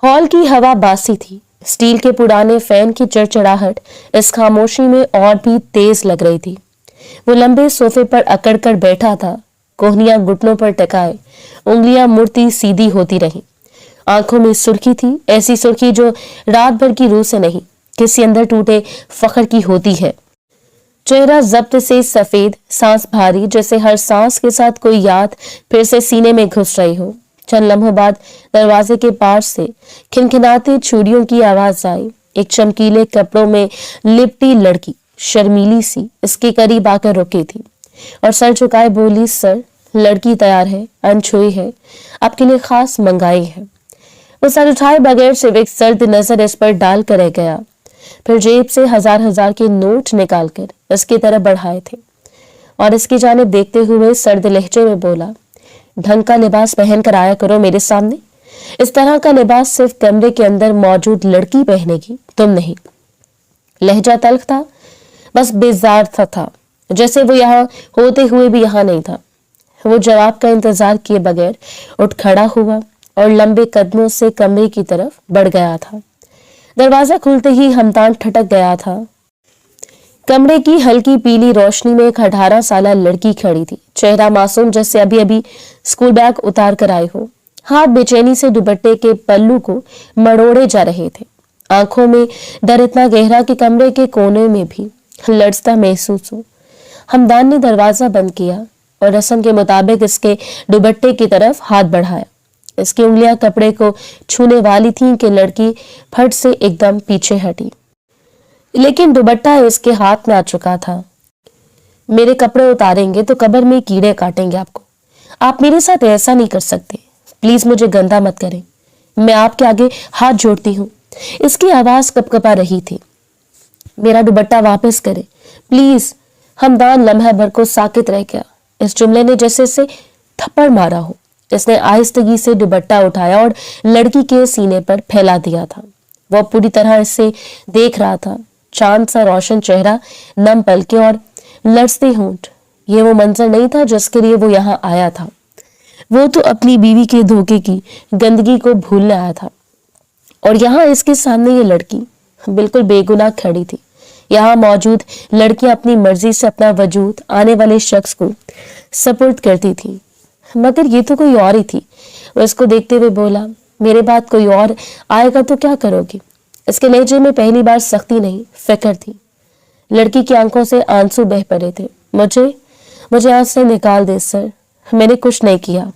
Hall की हवा बासी थी। स्टील के पुराने फैन की चिड़चिड़ाहट इस खामोशी में और भी तेज लग रही थी। वो लंबे सोफे पर अकड़कर बैठा था, कोहनियां घुटनों पर टिकाए, उंगलियां मुड़ती सीधी होती रही। आंखों में सुर्खी थी, ऐसी सुर्खी जो रात भर की रूह से नहीं, किसी अंदर टूटे फखर की होती है। चेहरा जब्त से सफेद, सांस भारी, जैसे हर सांस के साथ कोई याद फिर से सीने में घुस रही हो। चंद लम्हों बाद दरवाजे के पास से खिनखिनाती चूड़ियों की आवाज आई। एक चमकीले कपड़ों में लिपटी लड़की शर्मीली सी इसके करीब आकर रुकी थी और सर झुकाए बोली, सर, लड़की तैयार है, अनछुई है, आपके लिए खास मंगाई है। वो सर उठाए बगैर सिर्फ एक सर्द नजर इस पर डाल कर रह गया, फिर जेब से हजार हजार के नोट निकालकर इसकी तरफ बढ़ाए थे और इसकी जानिब देखते हुए सर्द लहजे में बोला, ढंग का लिबास पहन कर आया करो मेरे सामने। इस तरह का लिबास सिर्फ कमरे के अंदर मौजूद लड़की पहनेगी, तुम नहीं। लहजा तल्ख था, बस बेजार सा था, जैसे वो यहाँ होते हुए भी यहाँ नहीं था। वो जवाब का इंतजार किए बगैर उठ खड़ा हुआ और लंबे कदमों से कमरे की तरफ बढ़ गया था। दरवाजा खुलते ही हमदान ठटक गया था। कमरे की हल्की पीली रोशनी में एक 18 साल लड़की खड़ी थी। चेहरा मासूम, जैसे अभी अभी स्कूल बैग उतार कर आए हो। हाथ बेचैनी से दुपट्टे के पल्लू को मरोड़े जा रहे थे। आंखों में डर इतना गहरा कि कमरे के कोने में भी लड़ता महसूस हो। हमदान ने दरवाजा बंद किया और रस्म के मुताबिक इसके दुपट्टे की तरफ हाथ बढ़ाया। इसकी उंगलियां कपड़े को छूने वाली थीं कि लड़की फट से एकदम पीछे हटी, लेकिन दुपट्टा इसके हाथ में आ चुका था। मेरे कपड़े उतारेंगे तो कब्र में कीड़े काटेंगे आपको। आप मेरे साथ ऐसा नहीं कर सकते, प्लीज मुझे गंदा मत करें, मैं आपके आगे हाथ जोड़ती हूँ। इसकी आवाज कपकपा रही थी। मेरा दुपट्टा वापस करे प्लीज। हमदान लम्हा भर को साकित रह गया। इस जुमले ने जैसे से थप्पड़ मारा हो। इसने आहिस्तगी से दुपट्टा उठाया और लड़की के सीने पर फैला दिया था। वह पूरी तरह इससे देख रहा था, चांद सा रोशन चेहरा, नम पलकें और लड़ते होंठ। ये वो मंजर नहीं था जिसके लिए वो यहाँ आया था। वो तो अपनी बीवी के धोखे की गंदगी को भूलने आया था, और यहाँ इसके सामने ये लड़की बिल्कुल बेगुनाह खड़ी थी। यहाँ मौजूद लड़कियां अपनी मर्जी से अपना वजूद आने वाले शख्स को सपुर्द करती थी, मगर ये तो कोई और ही थी। वो इसको देखते हुए बोला, मेरे बाद कोई और आएगा तो क्या करोगी? इसके लहजे में पहली बार सख्ती नहीं, फिक्र थी। लड़की की आंखों से आंसू बह पड़े थे। मुझे यहाँ से निकाल दे सर, मैंने कुछ नहीं किया।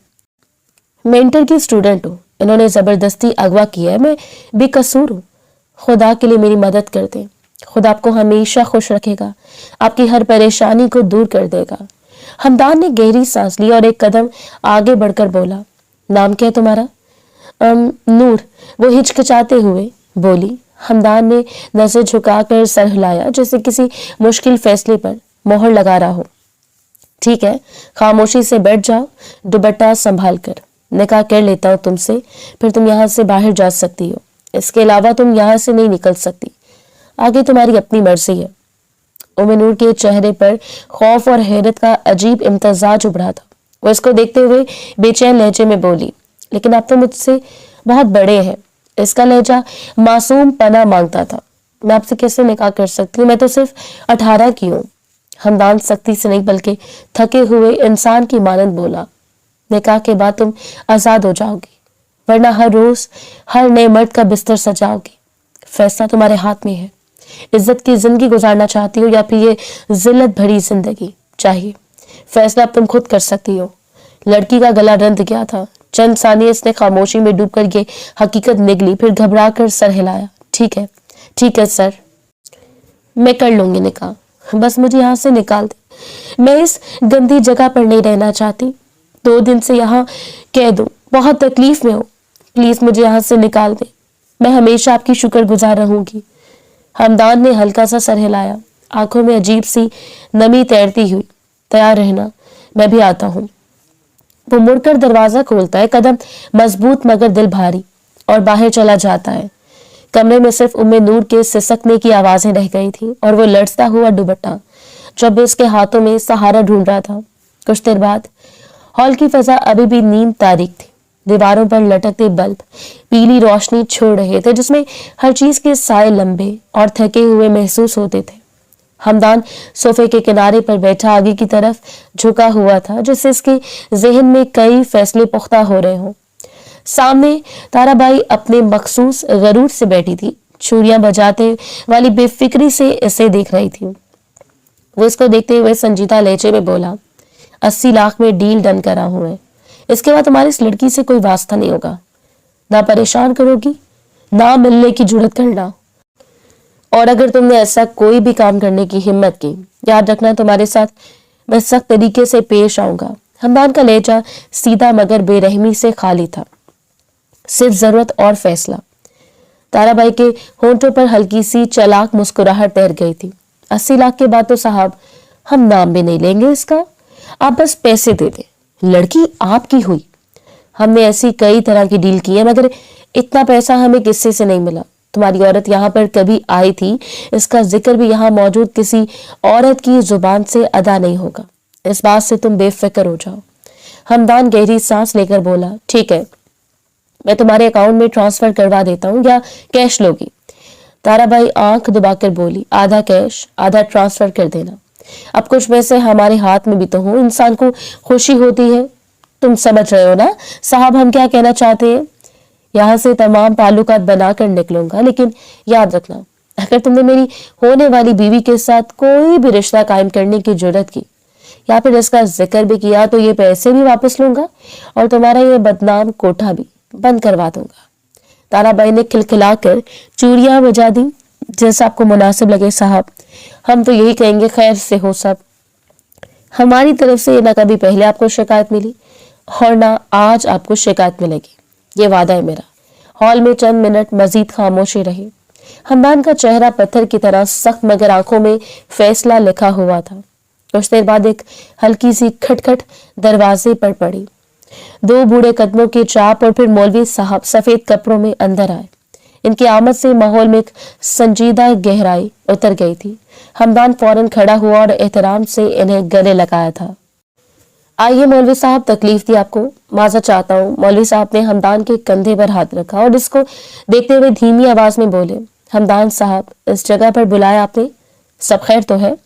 मैं इंटर की स्टूडेंट हूँ, इन्होंने जबरदस्ती अगवा किया है, मैं बेकसूर हूँ। खुदा के लिए मेरी मदद कर दे। खुदा आपको हमेशा खुश रखेगा, आपकी हर परेशानी को दूर कर देगा। हमदान ने गहरी सांस ली और एक कदम आगे बढ़कर बोला, नाम क्या है तुम्हारा? नूर, वो हिचकिचाते हुए बोली। हमदान ने नजर झुकाकर सर हिलाया, जैसे किसी मुश्किल फैसले पर मोहर लगा रहा हो। ठीक है, खामोशी से बैठ जाओ, दुपट्टा संभाल कर, निकाह कर लेता हूँ तुमसे, फिर तुम यहाँ से बाहर जा सकती हो। इसके अलावा तुम यहाँ से नहीं निकल सकती, आगे तुम्हारी अपनी मर्जी है। उम्मे नूर के चेहरे पर खौफ और हैरत का अजीब इम्तजाज उभरा था। वो इसको देखते हुए बेचैन लहजे में बोली, लेकिन आप तो मुझसे बहुत बड़े हैं। इसका लहजा मासूम पना मांगता था। मैं आपसे कैसे निकाह कर सकती हूँ, मैं तो सिर्फ 18 की हूँ। हमदान सख्ती से नहीं बल्कि थके हुए इंसान की मानंद बोला, निकाह के बाद तुम आजाद हो जाओगी, वरना हर रोज हर नए मर्द का बिस्तर सजाओगी। फैसला तुम्हारे हाथ में है। इज्जत की जिंदगी गुजारना चाहती हो या फिर ये जिल्लत भरी जिंदगी चाहिए, फैसला अब तुम खुद कर सकती हो। लड़की का गला रंध गया था। चंद सानिये इसने खामोशी में डूबकर ये हकीकत निगली, फिर घबरा कर सर हिलाया। ठीक है सर, मैं कर लूंगी निकाह, बस मुझे यहाँ से निकाल दे। मैं इस गंदी जगह पर नहीं रहना चाहती। 2 दिन से यहाँ कैद हूँ, बहुत तकलीफ में हूँ। प्लीज मुझे यहाँ से निकाल दे, मैं हमेशा आपकी शुक्रगुजार रहूंगी। हमदान ने हल्का सा सर हिलाया, आंखों में अजीब सी नमी तैरती हुई। तैयार रहना, मैं भी आता हूँ। वो मुड़कर दरवाजा खोलता है, कदम मजबूत मगर दिल भारी, और बाहर चला जाता है। कमरे में सिर्फ उम्मे नूर के सिसकने की आवाजें रह गई थी और वो लड़ता हुआ दुपट्टा जब इसके हाथों में सहारा ढूंढ रहा था। कुछ देर बाद हॉल की फजा अभी भी नीम तारीख थी। दीवारों पर लटकते बल्ब पीली रोशनी छोड़ रहे थे, जिसमें हर चीज के साए लंबे और थके हुए महसूस होते थे। हमदान सोफे के किनारे पर बैठा आगे की तरफ झुका हुआ था, जिससे इसके जहन में कई फैसले पुख्ता हो रहे हों। सामने ताराबाई अपने मखसूस गरूर से बैठी थी, चूड़ियां बजाते वाली बेफिक्री से इसे देख रही थी। वो इसको देखते हुए संजीदा लहजे में बोला, 80 लाख में डील डन करा हूं मैं। इसके बाद तुम्हारी इस लड़की से कोई वास्ता नहीं होगा। ना परेशान करोगी, ना मिलने की जुर्रत करना, और अगर तुमने ऐसा कोई भी काम करने की हिम्मत की, याद रखना तुम्हारे साथ मैं सख्त तरीके से पेश आऊंगा। हमदान का लहजा सीधा मगर बेरहमी से खाली था, सिर्फ जरूरत और फैसला। ताराबाई के होंठों पर हल्की सी चलाक मुस्कुराहट तैर गई थी। 80 लाख के बाद तो साहब हम नाम भी नहीं लेंगे इसका, आप बस पैसे दे दे, लड़की आपकी हुई। हमने ऐसी कई तरह की डील की है, मगर इतना पैसा हमें किसी से नहीं मिला। तुम्हारी औरत यहाँ पर कभी आई थी, इसका जिक्र भी यहाँ मौजूद किसी औरत की जुबान से अदा नहीं होगा। इस बात से तुम बेफिक्र हो जाओ। हमदान गहरी सांस लेकर बोला, ठीक है, मैं तुम्हारे अकाउंट में ट्रांसफर करवा देता हूँ, या कैश लोगी? ताराबाई आंख दबाकर बोली, आधा कैश आधा ट्रांसफर कर देना। अब कुछ पैसे हमारे हाथ में भी तो हो, इंसान को खुशी होती है। तुम समझ रहे हो ना साहब हम क्या कहना चाहते हैं? यहाँ से तमाम ताल्लुकात बनाकर निकलूंगा, लेकिन याद रखना, अगर तुमने मेरी होने वाली बीवी के साथ कोई भी रिश्ता कायम करने की जुर्रत की या फिर इसका जिक्र भी किया, तो ये पैसे भी वापस लूंगा और तुम्हारा ये बदनाम कोठा भी बंद करवा दूंगा। ताराबाई ने खिलखिलाकर चूड़ियां बजा दी। जैसा आपको मुनासिब लगे साहब, हम तो यही कहेंगे खैर से हो सब। हमारी तरफ से ना कभी पहले आपको शिकायत मिली और ना आज आपको शिकायत मिलेगी, ये वादा है मेरा। हॉल में चंद मिनट मजीद खामोशी रही। हमदान का चेहरा पत्थर की तरह सख्त, मगर आंखों में फैसला लिखा हुआ था। कुछ देर बाद एक हल्की सी खटखट दरवाजे पर पड़ी। 2 बूढ़े कदमों की चाप और फिर मौलवी साहब सफेद कपड़ों में अंदर आए। इनकी आमद से माहौल में एक संजीदा गहराई उतर गई थी। हमदान फौरन खड़ा हुआ और एहतराम से इन्हें गले लगाया था। आइए मौलवी साहब, तकलीफ दी आपको? माजा चाहता हूँ। मौलवी साहब ने हमदान के कंधे पर हाथ रखा और इसको देखते हुए धीमी आवाज में बोले, हमदान साहब, इस जगह पर बुलाया आपने, सब खैर तो है?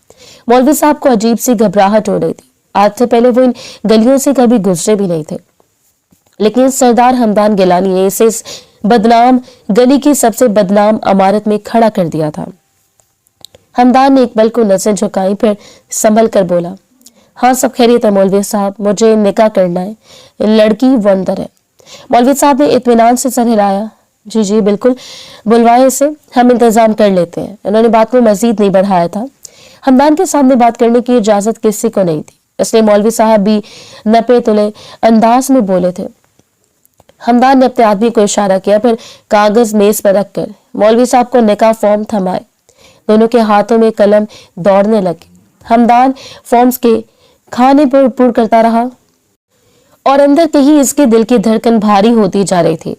मौलवी साहब को अजीब सी घबराहट हो रही थी। आज से पहले वो इन गलियों से कभी गुजरे भी नहीं थे, लेकिन सरदार हमदान गिलानी ने इसे इस बदनाम गली की सबसे बदनाम इमारत में खड़ा कर दिया था। हमदान ने एक पल को नजर झुकाई, फिर संभल कर बोला, हाँ सब खैरियत है मौलवी साहब, मुझे निकाह करना है, लड़की वो अंदर है। मौलवी साहब ने इत्मीनान से सर हिलाया, जी जी बिल्कुल, बुलवाए इसे, हम इंतजाम कर लेते हैं। उन्होंने बात को मजीद नहीं बढ़ाया था। हमदान के सामने बात करने की इजाजत किसी को नहीं थी, इसलिए मौलवी साहब भी नपे तुले अंदाज में बोले थे। हमदान ने अपने आदमी को इशारा किया, फिर कागज मेज पर रखकर मौलवी साहब को निकाह फॉर्म थमाए। दोनों के हाथों में कलम दौड़ने लगे। हमदान फॉर्म्स के खाने पर पुर करता रहा और अंदर कहीं इसके दिल की धड़कन भारी होती जा रही थी।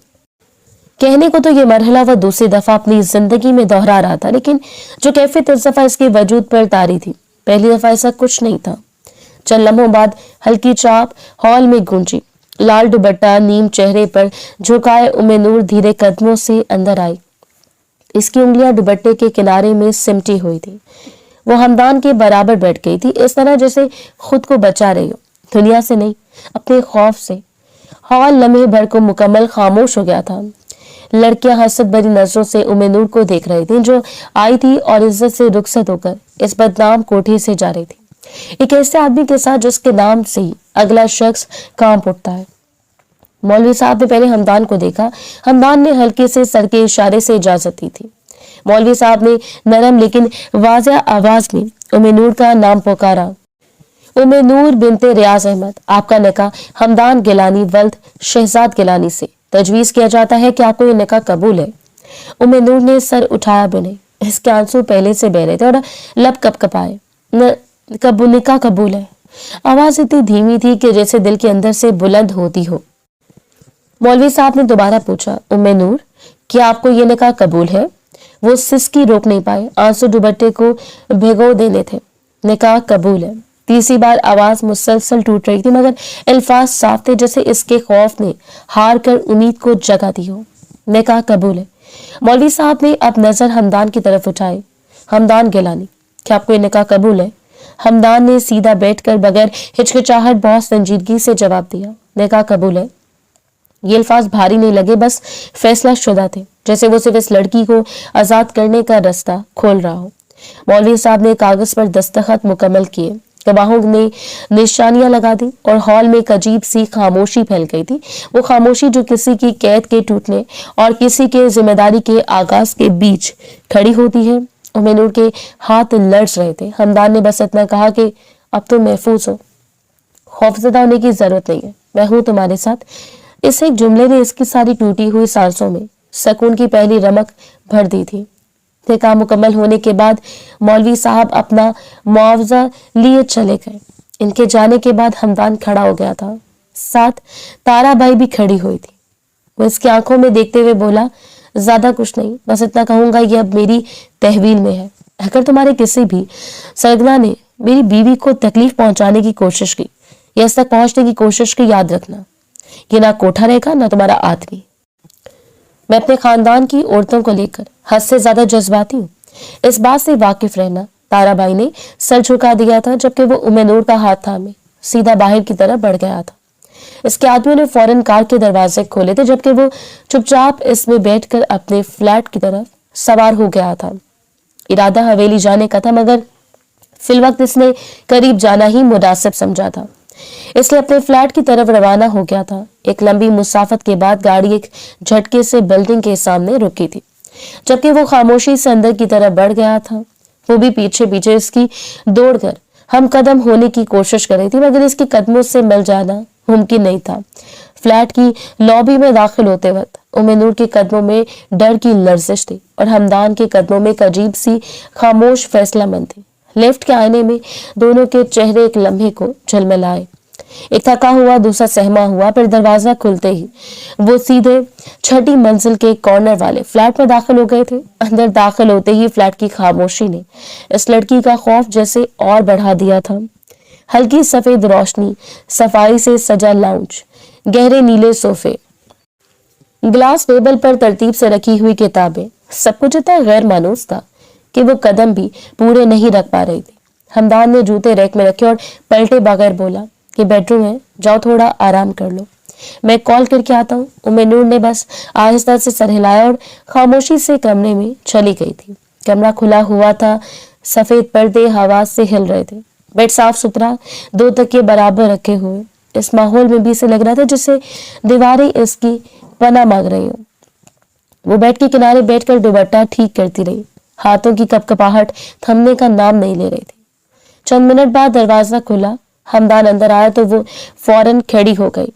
कहने को तो ये मरहला वह दूसरी दफा अपनी जिंदगी में दोहरा रहा था, लेकिन जो कैफियत इस दफा इसके वजूद पर तारी थी, पहली दफा ऐसा कुछ नहीं था। चंद लम्हों बाद हल्की चाप हॉल में गूंजी। लाल दुपट्टा नीम चेहरे पर झुकाए उम्मे नूर धीरे कदमों से अंदर आई। इसकी उंगलियां दुपट्टे के किनारे में सिमटी हुई थी। वो हमदान के बराबर बैठ गई थी, इस तरह जैसे खुद को बचा रही हो, दुनिया से नहीं, अपने खौफ से। हॉल लम्हे भर को मुकम्मल खामोश हो गया था। लड़कियां हसरत भरी नजरों से उम्मे नूर को देख रही थी, जो आई थी और इज्जत से रुखसत होकर इस बदनाम कोठी से जा रही थी, एक ऐसे आदमी के साथ जिसके नाम से ही अगला शख्स कांप उठता है। मौलवी साहब ने पहले हमदान को देखा। हमदान ने हल्के से सर के इशारे से इजाजत दी थी। मौलवी साहब ने नरम लेकिन वाज़ेह आवाज में उम्मे नूर का नाम पुकारा, उम्मे नूर बिनते रियाज अहमद, आपका निकाह हमदान गिलानी वल्द शहजाद गिलानी से तजवीज किया जाता है कि आपको ये निकाह कबूल है। उम्मे नूर ने सर उठाया भी नहीं, इसके आंसू पहले से बह रहे थे और लब कपकपाए। निकाह कबूल है। आवाज इतनी धीमी थी कि जैसे दिल के अंदर से बुलंद होती हो। मौलवी साहब ने दोबारा पूछा, उम्मे नूर, क्या आपको ये निकाह कबूल है? वो सिसकी रोक नहीं पाए, आंसू दुपट्टे को भिगो देने थे। निकाह कबूल है। तीसरी बार आवाज मुसलसल टूट रही थी, मगर अल्फाज साफ थे जैसे इसके खौफ ने हार कर उम्मीद को जगा दी हो। निकाह कबूल है। मौलवी साहब ने अब नजर हमदान की तरफ उठाई। हमदान गिलानी, क्या आपको ये निकाह कबूल है? हमदान ने सीधा बैठकर बगैर हिचकिचाहट बहुत संजीदगी से जवाब दिया, निकाह कबूल है। ये अल्फाज भारी नहीं लगे, बस फैसला शुदा थे, जैसे वो सिर्फ इस लड़की को आजाद करने का रास्ता खोल रहा हो। मौलवी साहब ने कागज पर दस्तखत मुकम्मल किए, गवाहों ने निशानियां लगा दी और हॉल में एक अजीब सी खामोशी फैल गई थी। वो खामोशी जो किसी की कैद के टूटने और किसी के जिम्मेदारी के आगाज के बीच खड़ी होती है। उमैनुर के हाथ लर्ज रहे थे। हमदान ने बस इतना कहा कि अब तो महफूज हो, खौफजदा होने की जरूरत नहीं है, मैं हूं तुम्हारे साथ। इस एक जुमले ने इसकी सारी टूटी हुई सांसों में सुकून की पहली रमक भर दी थी। निकाह मुकम्मल होने के बाद मौलवी साहब अपना मुआवजा लिए चले गए। इनके जाने के बाद हमदान खड़ा हो गया था, साथ ताराबाई भी खड़ी हुई थी। वो इसकी आंखों में देखते हुए बोला, ज्यादा कुछ नहीं, बस इतना कहूंगा, ये अब मेरी तहवील में है। अगर तुम्हारे किसी भी सरगना ने मेरी बीवी को तकलीफ पहुंचाने की कोशिश की या इस तक पहुंचने की कोशिश की, याद रखना ये ना कोठा रहेगा ना तुम्हारा आदमी। मैं अपने खानदान की औरतों को लेकर हद से ज्यादा जज्बाती हूँ, इस बात से वाकिफ रहना। ताराबाई ने सर झुका दिया था, जबकि वो उमैनुर का हाथ थामे सीधा बाहर की तरफ बढ़ गया था। इसके आदमियों ने फौरन कार के दरवाजे खोले थे, जबकि वो चुपचाप इसमें बैठकर अपने फ्लैट की तरफ सवार हो गया था। इरादा हवेली जाने का था, मगर फिलवक्त इसने करीब जाना ही मुनासिब समझा था, इसलिए अपने फ्लैट की तरफ रवाना हो गया था। एक लंबी मुसाफत के बाद गाड़ी एक झटके से बिल्डिंग के सामने रुकी थी, जबकि वो खामोशी से अंदर की तरफ बढ़ गया था। वो भी पीछे पीछे इसकी दौड़कर हम कदम होने की कोशिश कर रही थी, मगर इसके कदमों से मिल जाना मुमकिन नहीं था। फ्लैट की लॉबी में दाखिल होते वक्त उमैनुर के कदमों में डर की लर्जिश थी और हमदान के कदमों में एक अजीब सी खामोश फैसलामंद थी। लिफ्ट के आईने में दोनों के चेहरे एक लम्हे को झलमिलाए, एक थका हुआ, दूसरा सहमा हुआ। फिर दरवाजा खुलते ही वो सीधे छठी मंजिल के कॉर्नर वाले फ्लैट में दाखिल हो गए थे। अंदर दाखिल होते ही फ्लैट की खामोशी ने इस लड़की का खौफ जैसे और बढ़ा दिया था। हल्की सफेद रोशनी, सफाई से सजा लाउंज, गहरे नीले सोफे, ग्लास टेबल पर तरतीब से रखी हुई किताबें, सब कुछ इतना गैर मानूस था कि वो कदम भी पूरे नहीं रख पा रही थी। हमदान ने जूते रैक में रखे और पलटे बगैर बोला कि बेडरूम है, जाओ थोड़ा आराम कर लो, मैं कॉल करके आता हूँ। उमैनुर ने बस आहिस्ता से सर हिलाया और खामोशी से कमरे में चली गई थी। कमरा खुला हुआ था, सफेद पर्दे हवा से हिल रहे थे, बेड साफ सुथरा, 2 तकिए बराबर रखे हुए। इस माहौल में भी इसे लग रहा था जैसे दीवारें इसकी पनाह मांग रही हो। वो बेड के किनारे बैठकर दुपट्टा ठीक करती रही, हाथों की कपकपाहट थमने का नाम नहीं ले रही थी। चंद मिनट बाद दरवाजा खुला, हमदान अंदर आया तो वो फौरन खड़ी हो गई,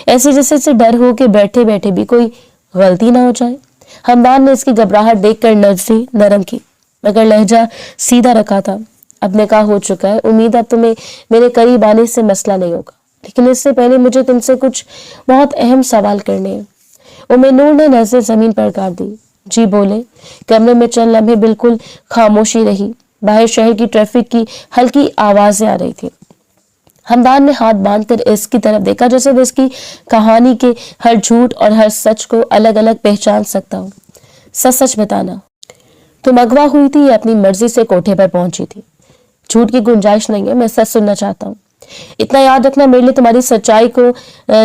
ऐसे जैसे डर हो कि बैठे बैठे भी कोई गलती ना हो जाए। हमदान ने इसकी घबराहट देखकर नजरें नरम की, मगर लहजा सीधा रखा था। अब निकाह हो चुका है, उम्मीद है तुम्हें मेरे करीब आने से मसला नहीं होगा, लेकिन इससे पहले मुझे तुमसे कुछ बहुत अहम सवाल करने हैं। उमैनुर ने नजरें जमीन पर गाड़ दी। जी बोले। कमरे में चंद लम्हे बिल्कुल खामोशी रही। बाहर शहर की ट्रैफिक की हल्की आवाजें आ रही थी। हमदान ने हाथ बांधकर इसकी तरफ देखा, जैसे वो इसकी कहानी के हर झूठ और हर सच को अलग अलग पहचान सकता हो। सच सच बताना, तुम अगवा हुई थी या अपनी मर्जी से कोठे पर पहुंची थी? झूठ की गुंजाइश नहीं है, मैं सच सुनना चाहता हूँ। इतना याद रखना, मेरे लिए तुम्हारी सच्चाई को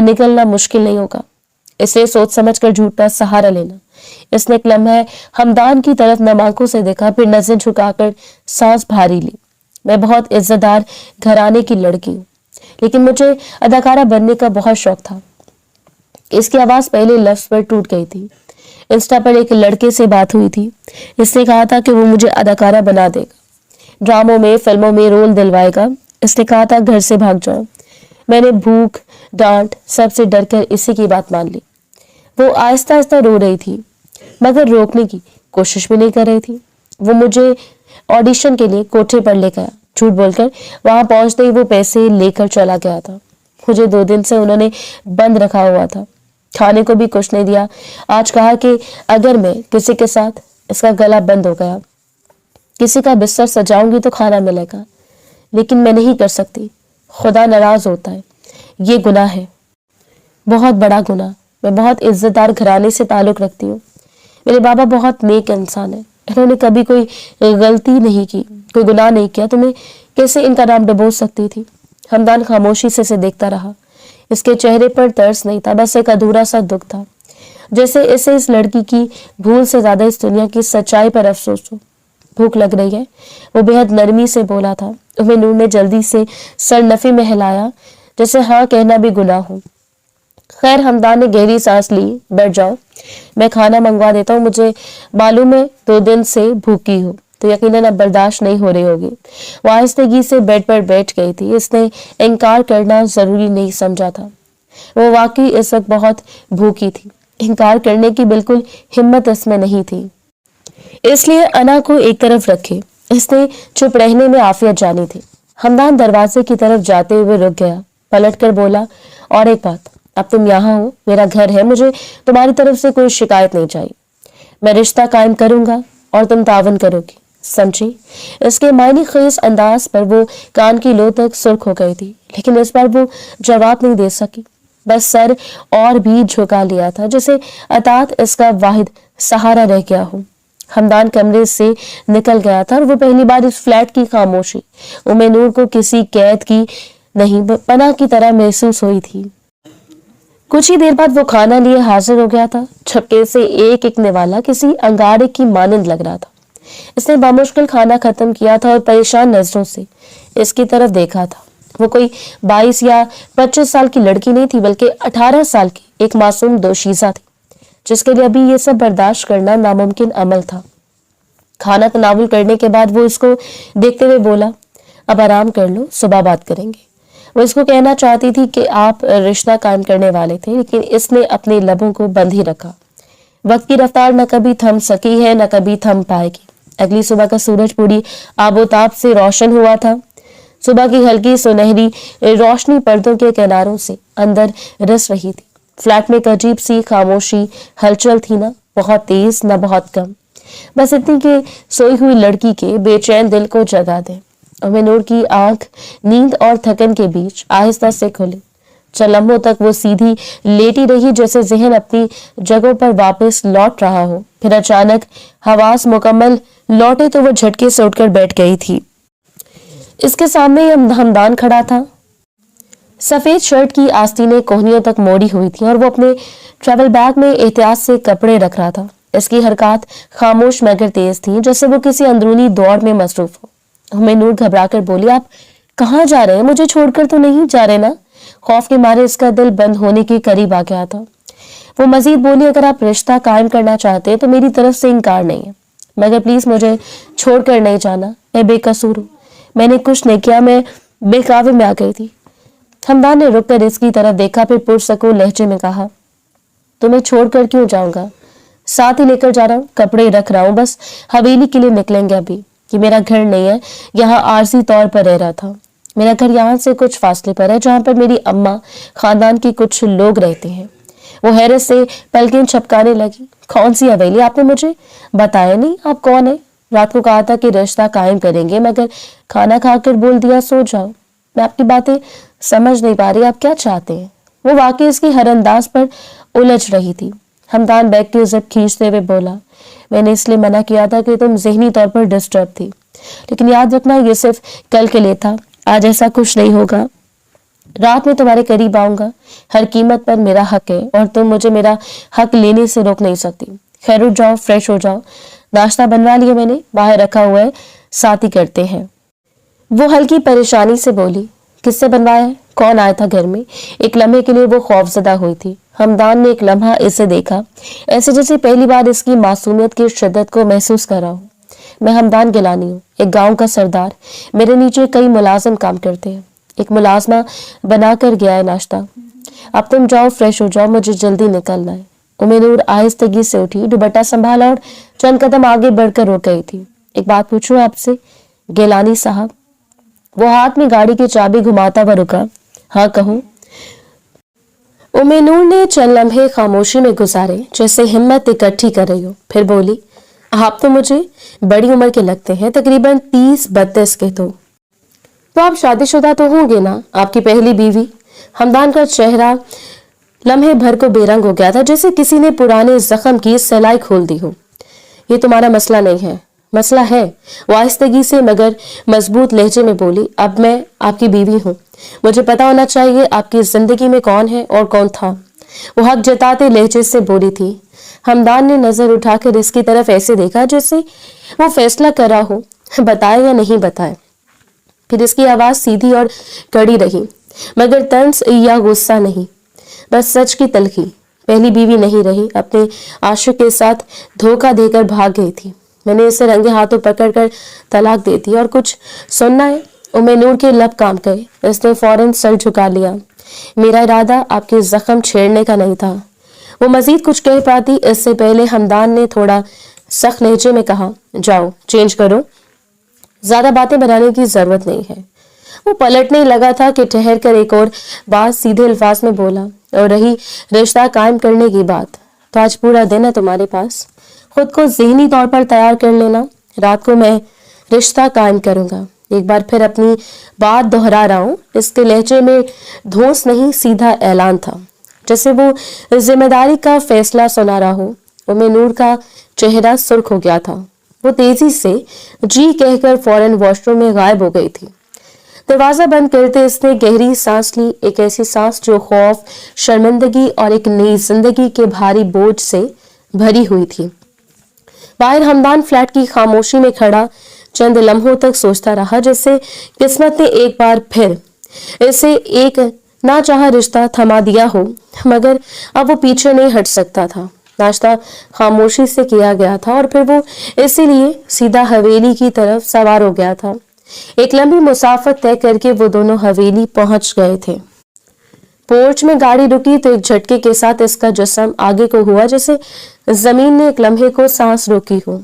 निकलना मुश्किल नहीं होगा, इसलिए सोच समझ कर झूठ का सहारा लेना। इसने एक लम्हा हमदान की तरफ नम आंखों से देखा, फिर नजर झुकाकर सांस भारी ली। मैं बहुत इज्जतदार घराने की लड़की हूँ, लेकिन मुझे अदाकारा बनने का बहुत शौक था। इसकी आवाज पहले लफ्ज पर टूट गई थी। इंस्टा पर एक लड़के से बात हुई थी, इसने कहा था कि वो मुझे अदाकारा बना देगा, ड्रामों में फिल्मों में रोल दिलवाएगा। इसने कहा था घर से भाग जाओ। मैंने भूख डांट सबसे डरकर इसी की बात मान ली। वो आहिस्ता आहिस्ता रो रही थी, मगर रोकने की कोशिश भी नहीं कर रही थी। वो मुझे ऑडिशन के लिए कोठे पर ले गया, झूठ बोलकर वहां पहुंचते ही वो पैसे लेकर चला गया था। मुझे 2 दिन से उन्होंने बंद रखा हुआ था, खाने को भी कुछ नहीं दिया। आज कहा कि अगर मैं किसी के साथ इसका गला बंद हो गया, किसी का बिस्तर सजाऊंगी तो खाना मिलेगा। لیکن میں نہیں کر سکتی, خدا ناراض ہوتا ہے, یہ گناہ ہے, بہت بڑا گناہ. میں بہت عزت دار گھرانے سے تعلق رکھتی ہوں, میرے بابا بہت نیک انسان ہیں, انہوں نے کبھی کوئی غلطی نہیں کی, کوئی گناہ نہیں کیا, تو میں کیسے ان کا نام ڈبوچ سکتی تھی. ہمدان خاموشی سے اسے دیکھتا رہا. اس کے چہرے پر ترس نہیں تھا, بس ایک ادھورا سا دکھ تھا, جیسے اسے اس لڑکی کی بھول سے زیادہ اس دنیا کی سچائی پر افسوس ہو. بھوک لگ رہی ہے, وہ بے حد نرمی سے بولا تھا. نور نے جلدی سے سر نفی میں ہلایا, جیسے ہاں کہنا بھی گناہ ہو. خیر, ہمدان نے گہری سانس لی. بیٹھ جاؤ, میں کھانا منگوا دیتا ہوں, مجھے معلوم ہے 2 دن سے بھوکی ہو تو یقیناً اب برداشت نہیں ہو رہی ہوگی. وہ آہستگی سے بیڈ پر بیٹھ گئی تھی. اس نے انکار کرنا ضروری نہیں سمجھا تھا, وہ واقعی اس وقت بہت بھوکی تھی. انکار کرنے کی بالکل ہمت اس میں نہیں تھی, اس لیے انا کو ایک طرف رکھے. اس نے چپ رہنے میں عافیت جانی تھی. ہمدان دروازے کی طرف جاتے ہوئے رک گیا, پلٹ کر بولا, اور ایک بات, اب تم یہاں ہو, میرا گھر ہے, مجھے تمہاری طرف سے کوئی شکایت نہیں چاہیے. میں رشتہ قائم کروں گا اور تم تعاون کرو گی, سمجھی؟ اس کے معنی خیز انداز پر وہ کان کی لو تک سرخ ہو گئی تھی, لیکن اس بار وہ جواب نہیں دے سکی, بس سر اور بھی جھکا لیا تھا, جیسے اطاعت اس کا واحد سہارا رہ گیا ہو. ہمدان کمرے سے نکل گیا تھا, اور وہ پہلی بار اس فلیٹ کی خاموشی نور کو کسی قید کی نہیں پناہ کی طرح محسوس ہوئی تھی. کچھ ہی دیر بعد وہ کھانا لیے حاضر ہو گیا تھا. چھپکے سے ایک ایک نوالا کسی انگارے کی مانند لگ رہا تھا. اس نے بامشکل کھانا ختم کیا تھا اور پریشان نظروں سے اس کی طرف دیکھا تھا. وہ کوئی 22 یا 25 سال کی لڑکی نہیں تھی, بلکہ 18 سال کی ایک معصوم دوشیزہ تھی, جس کے لیے ابھی یہ سب برداشت کرنا ناممکن عمل تھا. کھانا تناول کرنے کے بعد وہ اس کو دیکھتے ہوئے بولا, اب آرام کر لو, صبح بات کریں گے. وہ اس کو کہنا چاہتی تھی کہ آپ رشتہ قائم کرنے والے تھے, لیکن اس نے اپنے لبوں کو بند ہی رکھا. وقت کی رفتار نہ کبھی تھم سکی ہے, نہ کبھی تھم پائے گی. اگلی صبح کا سورج پوری آب و تاب سے روشن ہوا تھا. صبح کی ہلکی سنہری روشنی پردوں کے کناروں سے اندر رس رہی تھی. فلیٹ میں ایک عجیب سی خاموشی ہلچل تھی, نہ بہت تیز نہ بہت کم, بس اتنی کہ سوئی ہوئی لڑکی کے بے چین دل کو جگا دے. نور کی آنکھ نیند اور تھکن کے بیچ آہستہ سے کھلی. چند لمحوں تک وہ سیدھی لیٹی رہی, جیسے ذہن اپنی جگہوں پر واپس لوٹ رہا ہو. پھر اچانک حواس مکمل لوٹے تو وہ جھٹکے سے اٹھ کر بیٹھ گئی تھی. اس کے سامنے ہمدان کھڑا تھا. سفید شرٹ کی آستینیں کوہنیوں تک موڑی ہوئی تھی, اور وہ اپنے ٹریول بیگ میں احتیاط سے کپڑے رکھ رہا تھا. اس کی حرکات خاموش مگر تیز تھیں, جیسے وہ کسی اندرونی دوڑ میں مصروف ہو. نور گھبرا کر بولی, آپ کہاں جا رہے ہیں؟ مجھے چھوڑ کر تو نہیں جا رہے نا؟ خوف کے مارے اس کا دل بند ہونے کے قریب آ گیا تھا. وہ مزید بولی, اگر آپ رشتہ قائم کرنا چاہتے ہیں تو میری طرف سے انکار نہیں ہے, مگر پلیز مجھے چھوڑ کر نہیں جانا. میں بے قصور ہوں, میں نے کچھ نہیں کیا, میں بہکاوے میں آ گئی تھی. ہمدان نے رک کر اس کی طرف دیکھا, پھر پرسکون لہجے میں کہا, تو میں چھوڑ کر کیوں جاؤں گا؟ ساتھ ہی لے کر جا رہا ہوں, کپڑے رکھ رہا ہوں, بس حویلی کے لیے نکلیں گے. ابھی یہ میرا گھر نہیں ہے, یہاں عارضی طور پر رہ رہا تھا. میرا گھر یہاں سے کچھ فاصلے پر ہے, جہاں پر میری اماں خاندان کے کچھ لوگ رہتے ہیں. وہ حیرت سے پلکیں چھپکانے لگی. کون سی حویلی؟ آپ نے مجھے بتایا نہیں, آپ کون ہیں؟ رات کو کہا تھا کہ رشتہ قائم کریں گے, مگر کھانا کھا کر بول دیا سو جاؤ. میں آپ کی باتیں سمجھ نہیں پا رہی, آپ کیا چاہتے ہیں؟ وہ واقعی اس کی ہر انداز پر الجھ رہی تھی. ہمدان بیگ کی زپ کھینچتے ہوئے بولا, میں نے اس لیے منع کیا تھا کہ تم ذہنی طور پر ڈسٹرب تھی, لیکن یاد رکھنا یہ صرف کل کے لیے تھا, آج ایسا کچھ نہیں ہوگا. رات میں تمہارے قریب آؤں گا, ہر قیمت پر میرا حق ہے, اور تم مجھے میرا حق لینے سے روک نہیں سکتی. خیر اٹھ جاؤ, فریش ہو جاؤ, ناشتہ بنوا لیا میں نے, باہر رکھا ہوا ہے, ساتھ ہی کرتے ہیں. وہ ہلکی پریشانی سے بولی, کس سے بنوایا ہے؟ کون آیا تھا گھر میں؟ ایک لمحے کے لیے وہ خوف زدہ ہوئی تھی. ہمدان نے ایک لمحہ اسے دیکھا, ایسے جیسے پہلی بار اس کی معصومیت کی شدت کو محسوس کر رہا ہوں. میں ہمدان گیلانی ہوں, ایک گاؤں کا سردار. میرے نیچے کئی ملازم کام کرتے ہیں. ایک ملازمہ بنا کر گیا ہے ناشتہ. اب تم جاؤ, فریش ہو جاؤ, مجھے جلدی نکلنا ہے. نور آہستگی سے اٹھی, دوپٹہ سنبھالا اور چند قدم آگے بڑھ کر رک گئی تھی. ایک بات پوچھوں آپ سے گیلانی صاحب؟ وہ ہاتھ میں گاڑی کی چابی گھماتا ہوا رکا. ہاں کہوں. نور نے چند لمحے خاموشی میں گزارے, جیسے ہمت اکٹھی کر رہی ہو. پھر بولی, آپ تو مجھے بڑی عمر کے لگتے ہیں, تقریباً 30-32 کے. تو तो आप शादीशुदा तो होंगे ना, आपकी पहली बीवी? हमदान का चेहरा लम्हे भर को बेरंग हो गया था, जैसे किसी ने पुराने जख्म की सिलाई खोल दी हो। ये तुम्हारा मसला नहीं है। मसला है, वो आहिस्तगी से मगर मजबूत लहजे में बोली। अब मैं आपकी बीवी हूँ, मुझे पता होना चाहिए आपकी जिंदगी में कौन है और कौन था। वो हक जताते लहजे से बोली थी। हमदान ने नजर उठाकर इसकी तरफ ऐसे देखा जैसे वो फैसला कर रहा हो, बताए या नहीं बताए। फिर इसकी आवाज सीधी और कड़ी रही, मगर तंज या गुस्सा नहीं, बस सच की तलखी। पहली बीवी नहीं रही, अपने आशिक के साथ धोखा देकर भाग गई थी। मैंने इसे रंगे हाथों पकड़कर तलाक दे दी। और कुछ सुनना है? उम्मे नूर के लब काम गए। इसने फौरन सर झुका लिया। मेरा इरादा आपके जख्म छेड़ने का नहीं था। वो मजीद कुछ कह पाती इससे पहले हमदान ने थोड़ा सख्त लहजे में कहा, जाओ चेंज करो, ज्यादा बातें बनाने की जरूरत नहीं है। वो पलटने लगा था कि ठहर कर एक और बात सीधे अल्फाज में बोला, और रही रिश्ता कायम करने की बात, तो आज पूरा दिन है तुम्हारे पास, खुद को ज़हनी तौर पर तैयार कर लेना। रात को मैं रिश्ता कायम करूंगा। एक बार फिर अपनी बात दोहरा रहा हूँ। इसके लहजे में धोस नहीं, सीधा ऐलान था, जैसे वो जिम्मेदारी का फैसला सुना रहा हो। उम्मे नूर का चेहरा सुर्ख हो गया था। वो तेजी से जी कहकर फौरन वॉशरूम में गायब हो गई थी। दरवाजा बंद करते इसने गहरी सांस ली, एक ऐसी सांस जो खौफ, शर्मिंदगी और एक नई जिंदगी के भारी बोझ से भरी हुई थी। बाहर हमदान फ्लैट की खामोशी में खड़ा चंद लम्हों तक सोचता रहा, जैसे किस्मत ने एक बार फिर इसे एक ना चाहा रिश्ता थमा दिया हो, मगर अब वो पीछे नहीं हट सकता था। नाश्ता खामोशी से किया गया था और फिर वो इसीलिए सीधा हवेली की तरफ सवार हो गया था। एक लंबी मुसाफत तय करके वो दोनों हवेली पहुंच गए थे। पोर्च में गाड़ी रुकी तो एक झटके के साथ इसका जिस्म आगे को हुआ, जैसे जमीन ने एक लम्हे को सांस रोकी हो।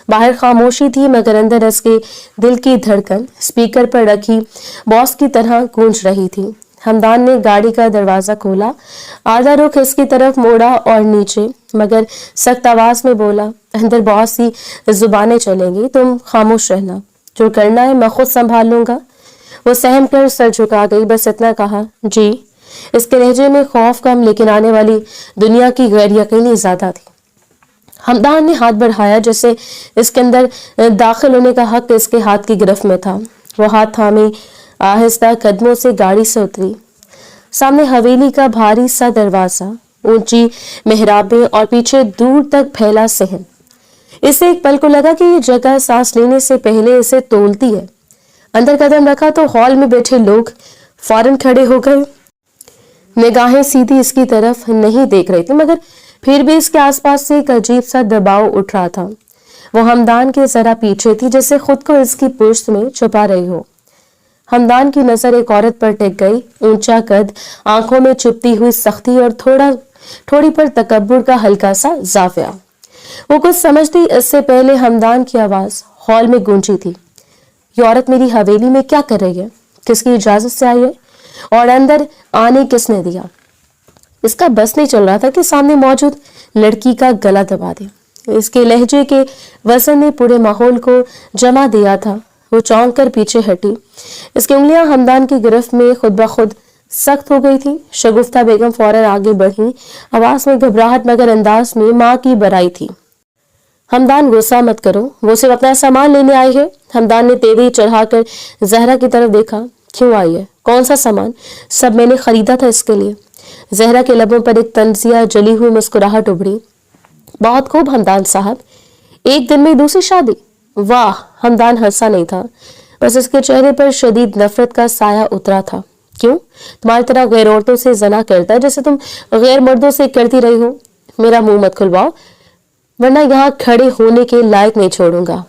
बाहर खामोशी थी, मगर अंदर इसके दिल की धड़कन स्पीकर पर रखी बॉस की तरह गूंज रही थी। हमदान ने गाड़ी का दरवाजा खोला, आधा रुख इसकी तरफ मोड़ा और नीचे मगर सख्त आवाज में बोला, अंदर बहुत सी जुबानें चलेंगी, तुम खामोश रहना, जो करना है मैं खुद संभाल लूंगा। वो सहम कर सर झुका गई, बस इतना कहा, जी। इसके लहजे में खौफ कम, लेकिन आने वाली दुनिया की गैर यकीनी ज्यादा थी। हमदान ने हाथ बढ़ाया, जैसे इसके अंदर दाखिल होने का हक इसके हाथ की गिरफ्त में था। वो हाथ थामे आहिस्ता कदमों से गाड़ी से उतरी। सामने हवेली का भारी सा दरवाजा, ऊंची मेहराबें और पीछे दूर तक फैला सहन। इसे एक पल को लगा कि ये जगह सांस लेने से पहले इसे तोलती है। अंदर कदम रखा तो हॉल में बैठे लोग फौरन खड़े हो गए। निगाहें सीधी इसकी तरफ नहीं देख रही थी, मगर फिर भी इसके आसपास से एक अजीब सा दबाव उठ रहा था। वो हमदान के जरा पीछे थी, जैसे खुद को इसकी पुश्त में छुपा रही हो। हमदान की नजर एक औरत पर टिक गई, ऊंचा कद, आंखों में चुपती हुई सख्ती और थोड़ी पर तकब्बुर का हल्का सा जाफिया। वो कुछ समझती इससे पहले हमदान की आवाज हॉल में गूंजी थी, ये औरत मेरी हवेली में क्या कर रही है? किसकी इजाजत से आई है? और अंदर आने किसने दिया? इसका बस नहीं चल रहा था कि सामने मौजूद लड़की का गला दबा दे। इसके लहजे के वजन ने पूरे माहौल को जमा दिया था। वो चौंक कर पीछे हटी। इसकी उंगलियां हमदान की गिरफ्त में खुद ब खुद सख्त हो गई थी। शगुफ्ता बेगम फौरन आगे बढ़ी, आवाज में घबराहट मगर अंदाज में माँ की बड़ाई थी। हमदान, गुस्सा मत करो, वो सिर्फ अपना सामान लेने आई है। हमदान ने तेवरी चढ़ाकर जहरा की तरफ देखा। क्यों आई है? कौन सा सामान? सब मैंने खरीदा था इसके लिए। जहरा के लबों पर एक तंजिया जली हुई मुस्कुराहट उभरी। बहुत खूब हमदान साहब, एक दिन में दूसरी शादी? वाह! हमदान हंसा नहीं था, बस इसके चेहरे पर शदीद नफरत का साया उतरा था। क्यों? तुम्हारी तरह गैर औरतों से जना करता है जैसे तुम गैर मर्दों से करती रही हो। मेरा मुंह मत खुलवाओ, वरना यहाँ खड़े होने के लायक नहीं छोड़ूंगा।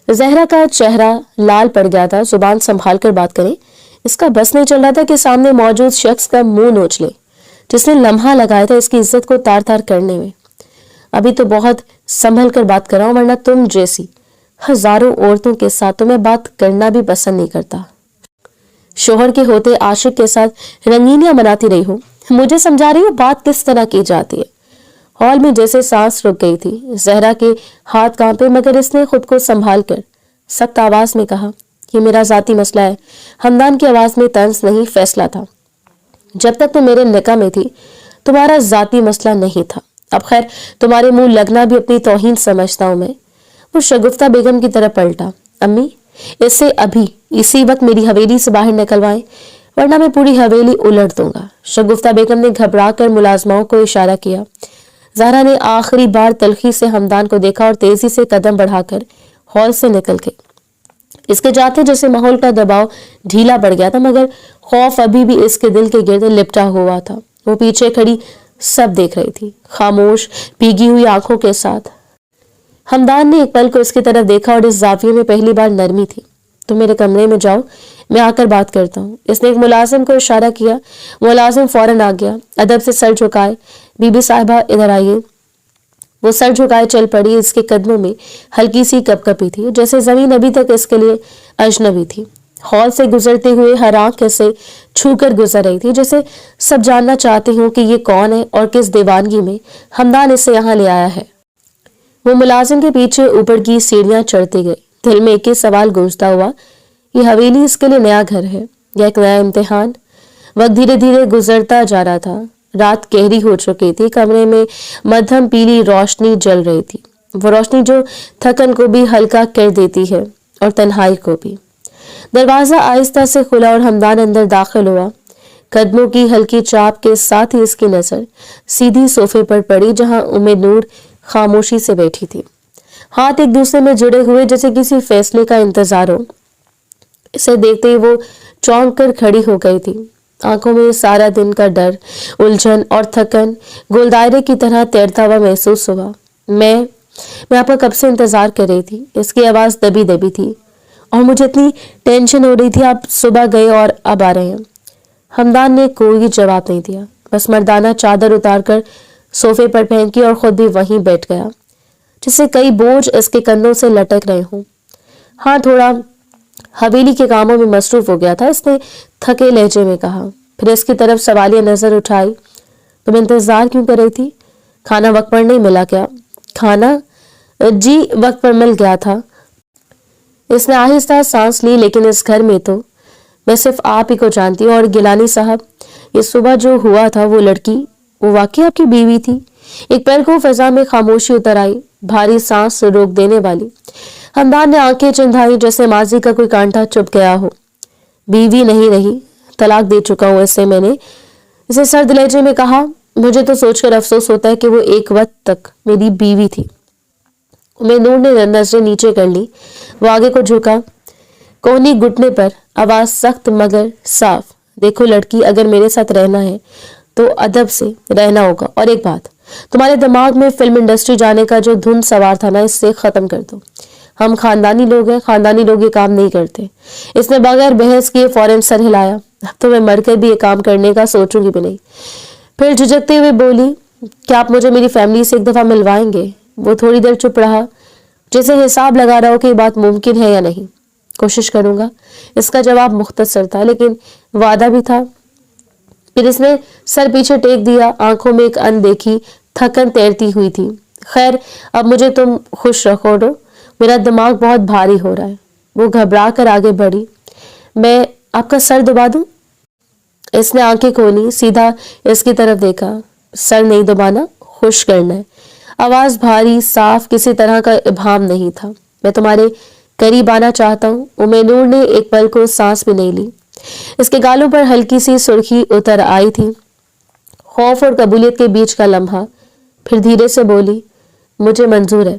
जहरा का चेहरा लाल पड़ गया था। जुबान संभाल कर बात करें, इसका बस नहीं चल रहा था कि सामने मौजूद शख्स का मुंह नोच ले, जिसने लम्हा लगाया था इसकी इज्जत को तार तार करने में। अभी तो बहुत संभल कर बात कर रहा हूं, वरना तुम जैसी हजारों औरतों के साथ तो मैं बात करना भी पसंद नहीं करता। शोहर के होते आशिक के साथ रंगीनियां मनाती रही हो, मुझे समझा रही हो बात किस तरह की जाती है। हॉल में जैसे सांस रुक गई थी। जहरा के हाथ कांपे, मगर इसने खुद को संभाल कर सख्त आवाज में कहा, ये मेरा ذاتی مسئلہ ہے۔ ہمدان کی آواز میں طنز نہیں، فیصلہ تھا۔ جب تک تم میرے نکاح میں تھی تمہارا ذاتی مسئلہ نہیں تھا، اب خیر تمہارے منہ لگنا بھی اپنی توہین سمجھتا ہوں میں۔ وہ شگفتہ بیگم کی طرف پلٹا۔ امی اسے ابھی اسی وقت میری حویلی سے باہر نکلوائیں ورنہ میں پوری حویلی الٹ دوں گا۔ شگفتہ بیگم نے گھبرا کر ملازماؤں کو اشارہ کیا۔ زہرا نے آخری بار تلخی سے ہمدان کو دیکھا اور تیزی سے قدم بڑھا کر ہال سے نکل گئی۔ اس کے جاتے جیسے ماحول کا دباؤ ڈھیلا پڑ گیا تھا، مگر خوف ابھی بھی اس کے دل کے گرد لپٹا ہوا تھا۔ وہ پیچھے کھڑی سب دیکھ رہی تھی، خاموش بھیگی ہوئی آنکھوں کے ساتھ۔ ہمدان نے ایک پل کو اس کی طرف دیکھا اور اس زاویے میں پہلی بار نرمی تھی۔ تم میرے کمرے میں جاؤ، میں آ کر بات کرتا ہوں۔ اس نے ایک ملازم کو اشارہ کیا، ملازم فوراً آ گیا۔ ادب سے سر جھکائے، بی بی صاحبہ ادھر آئیے۔ وہ سر جھکائے چل پڑی۔ اس کے قدموں میں ہلکی سی کپکپی تھی، جیسے زمین ابھی تک اس کے لیے اجنبی تھی۔ ہال سے گزرتے ہوئے ہر آنکھ اسے چھو کر گزر رہی تھی، جیسے سب جاننا چاہتے ہوں کہ یہ کون ہے اور کس دیوانگی میں ہمدان اسے یہاں لے آیا ہے۔ وہ ملازم کے پیچھے اوپر کی سیڑھیاں چڑھتے گئے، دل میں ایک ہی سوال گونجتا ہوا، یہ حویلی اس کے لیے نیا گھر ہے یا ایک نیا امتحان؟ وقت دھیرے دھیرے گزرتا جا رہا تھا۔ رات گہری ہو چکی تھی، کمرے میں مدھم پیلی روشنی جل رہی تھی، وہ روشنی جو تھکن کو بھی ہلکا کر دیتی ہے اور تنہائی کو بھی۔ دروازہ آہستہ سے کھلا اور ہمدان اندر داخل ہوا۔ قدموں کی ہلکی چاپ کے ساتھ ہی اس کی نظر سیدھی صوفے پر پڑی جہاں نور خاموشی سے بیٹھی تھی، ہاتھ ایک دوسرے میں جڑے ہوئے جیسے کسی فیصلے کا انتظار ہو۔ اسے دیکھتے ہی وہ چونک کر کھڑی ہو گئی تھی، آنکھوں میں سارا دن کا ڈر، الجھن اور تھکن گول دائرے کی طرح تیرتا ہوا محسوس ہوا۔ میں آپ کا کب سے انتظار کر رہی تھی۔ اس کی آواز دبی دبی تھی، اور مجھے اتنی ٹینشن ہو رہی تھی، آپ صبح گئے اور اب آ رہے ہیں۔ ہمدان نے کوئی جواب نہیں دیا، بس مردانہ چادر اتار کر صوفے پر پھینکی اور خود بھی وہیں بیٹھ گیا، جسے کئی بوجھ اس کے کندھوں سے لٹک رہے ہوں۔ ہاں تھوڑا حویلی کے کاموں میں مصروف ہو گیا تھا، اس نے تھکے لہجے میں کہا، پھر اس کی طرف سوالیہ نظر اٹھائی۔ تم انتظار کیوں کر رہی تھی؟ کھانا وقت پر نہیں ملا کیا؟ کھانا؟ جی وقت پر مل گیا تھا۔ اس نے آہستہ سانس لی، لیکن اس گھر میں تو میں صرف آپ ہی کو جانتی ہوں، اور گیلانی صاحب یہ صبح جو ہوا تھا وہ لڑکی وہ واقعی آپ کی بیوی تھی؟ ایک پیر کو فضا میں خاموشی اتر آئی، بھاری سانس روک دینے والی۔ ہمدان نے آنکھیں چندھائی جیسے ماضی کا کوئی کانٹا چپ گیا ہو۔ بیوی نہیں رہی، طلاق دے چکا ہوں اسے میں نے، اسے سرد لہجے میں کہا۔ مجھے تو سوچ کر افسوس ہوتا ہے کہ وہ ایک وقت تک میری بیوی تھی۔ نور نے نظریں نیچے کر لی، وہ آگے کو جھکا، کوہنی گھٹنے پر، آواز سخت مگر صاف۔ دیکھو لڑکی، اگر میرے ساتھ رہنا ہے تو ادب سے رہنا ہوگا، اور ایک بات، تمہارے دماغ میں فلم انڈسٹری جانے کا جو دھن سوار تھا نا، اس سے ختم کر دو۔ ہم خاندانی لوگ ہیں، خاندانی لوگ یہ کام نہیں کرتے۔ اس نے بغیر بحث کیے فوراً سر ہلایا۔ اب تو میں مر کر بھی یہ کام کرنے کا سوچوں گی بھی نہیں۔ پھر جھجکتے ہوئے بولی، کیا آپ مجھے میری فیملی سے ایک دفعہ ملوائیں گے؟ وہ تھوڑی دیر چپ رہا، جیسے حساب لگا رہا ہو کہ یہ بات ممکن ہے یا نہیں۔ کوشش کروں گا، اس کا جواب مختصر تھا لیکن وعدہ بھی تھا۔ پھر اس نے سر پیچھے ٹیک دیا، آنکھوں میں ایک اندیکھی تھکن تیرتی ہوئی تھی۔ خیر اب مجھے تم خوش رکھو رو، میرا دماغ بہت بھاری ہو رہا ہے۔ وہ گھبرا کر آگے بڑھی۔ میں آپ کا سر دبا دوں؟ اس نے آنکھیں کھولی، سیدھا اس کی طرف دیکھا۔ سر نہیں دبانا، خوش کرنا ہے۔ آواز بھاری صاف، کسی طرح کا ابہام نہیں تھا۔ میں تمہارے قریب آنا چاہتا ہوں۔ نور نے ایک پل کو سانس بھی نہیں لی۔ اس کے گالوں پر ہلکی سی سرخی اتر آئی تھی، خوف اور قبولیت کے بیچ کا لمحہ۔ پھر دھیرے سے بولی، مجھے منظور ہے۔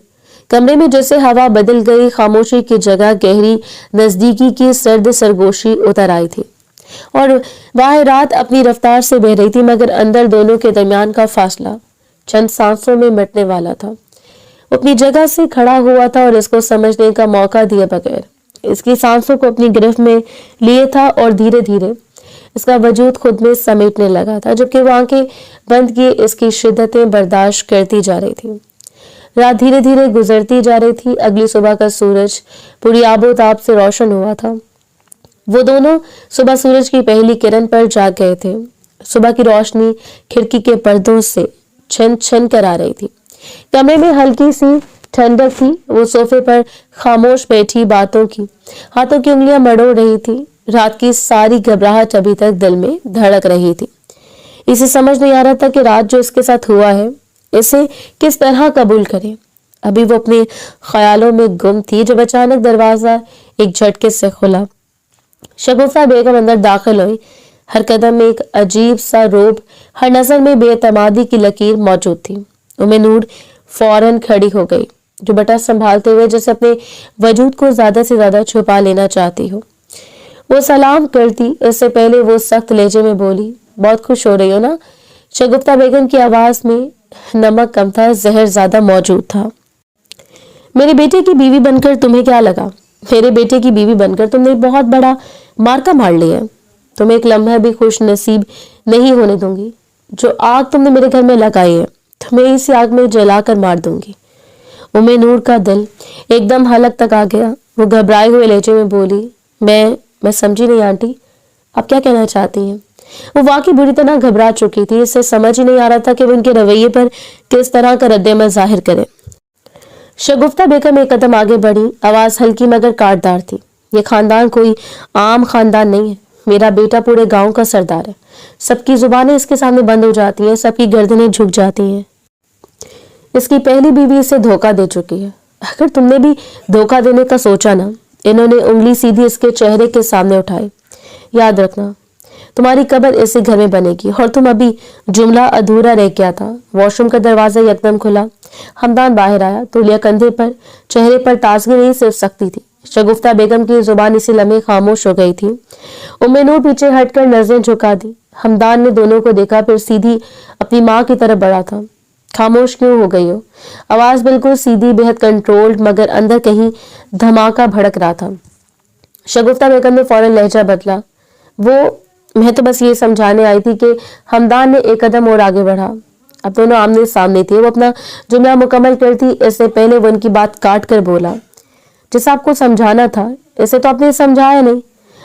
کمرے میں جیسے ہوا بدل گئی، خاموشی کی جگہ گہری نزدیکی کی سرد سرگوشی اتر آئی تھی، اور واہ رات اپنی رفتار سے بہ رہی تھی، مگر اندر دونوں کے درمیان کا فاصلہ چند سانسوں میں مٹنے والا تھا۔ وہ اپنی جگہ سے کھڑا ہوا تھا اور اس کو سمجھنے کا موقع دیے بغیر اس کی سانسوں کو اپنی گرفت میں لیے تھا، اور دھیرے دھیرے اس کا وجود خود میں سمیٹنے لگا تھا، جبکہ وہ آنکھیں بند کیے اس کی شدتیں برداشت کرتی جا رہی تھی۔ رات دھیرے دھیرے گزرتی جا رہی تھی، اگلی صبح کا سورج پوری آب و تاب سے روشن ہوا تھا۔ وہ دونوں صبح سورج کی پہلی کرن پر جاگ گئے تھے۔ صبح کی روشنی کھڑکی کے پردوں سے چھن چھن کر آ رہی تھی۔ کمرے میں ہلکی سی ठंडक थी। वो सोफे पर खामोश बैठी बातों की हाथों की उंगलियां मरोड़ रही थी। रात की सारी घबराहट अभी तक दिल में धड़क रही थी। इसे समझ नहीं आ रहा था कि रात जो इसके साथ हुआ है इसे किस तरह कबूल करे। अभी वो अपने ख्यालों में गुम थी जब अचानक दरवाजा एक झटके से खुला। शगुफ्ता बेगम अंदर दाखिल हुई। हर कदम में एक अजीब सा रोब, हर नजर में बेतमादी की लकीर मौजूद थी। उम्मे नूर फौरन खड़ी हो गई, जो बटा संभालते हुए जैसे अपने वजूद को ज्यादा से ज्यादा छुपा लेना चाहती हो। वो सलाम करती इससे पहले वो सख्त लहजे में बोली, बहुत खुश हो रही हो ना? शगुफ्ता बेगम की आवाज में नमक कम था, जहर ज्यादा मौजूद था। मेरे बेटे की बीवी बनकर तुम्हें क्या लगा? मेरे बेटे की बीवी बनकर तुमने बहुत बड़ा मार्का मार लिया है। तुम एक लम्हा भी खुश नसीब नहीं होने दूंगी। जो आग तुमने मेरे घर में लगाई है तुम्हें इसी आग में जलाकर मार दूंगी। उम्मे नूर का दिल एकदम हलक तक आ गया। वो घबराए हुए लहजे में बोली, मैं समझी नहीं आंटी, आप क्या कहना चाहती हैं? वो वाकई बुरी तरह घबरा चुकी थी। इससे समझ ही नहीं आ रहा था कि वो उनके रवैये पर किस तरह का रद्द-ए-अमल जाहिर करे। शगुफ्ता बेगम एक कदम आगे बढ़ी, आवाज हल्की मगर काटदार थी। ये खानदान कोई आम खानदान नहीं है। मेरा बेटा पूरे गांव का सरदार है। सबकी जुबानें इसके सामने बंद हो जाती हैं, सबकी गर्दनें झुक जाती हैं। इसकी पहली बीवी इसे धोखा दे चुकी है। अगर तुमने भी धोखा देने का सोचा ना। इन्होंने उंगली सीधी इसके चेहरे के सामने उठाई। याद रखना, तुम्हारी कब्र इसी घर में बनेगी। और तुम अभी जुमला अधूरा रह गया था। वॉशरूम का दरवाजा यकदम खुला। हमदान बाहर आया। तौलिया कंधे पर, चेहरे पर ताजगी नहीं सिर्फ सख्ती थी। शगुफ्ता बेगम की जुबान इसी लम्हे खामोश हो गई थी। उम्मे नूर पीछे हटकर नजरें झुका दी। हमदान ने दोनों को देखा, फिर सीधी अपनी माँ की तरफ बढ़ा था। खामोश क्यों हो गई हो? आवाज बिल्कुल सीधी, बेहद कंट्रोल्ड, मगर अंदर कहीं धमाका भड़क रहा था। शगुफ्ता बेगम ने फौरन लहजा बदला। मैं तो बस ये समझाने आई थी कि हमदान ने एक कदम और आगे बढ़ा। अब दोनों आमने सामने थे। वो अपना जुमला मुकम्मल करती इससे पहले वो उनकी बात काट कर बोला, जैसा आपको समझाना था इसे तो आपने समझाया नहीं।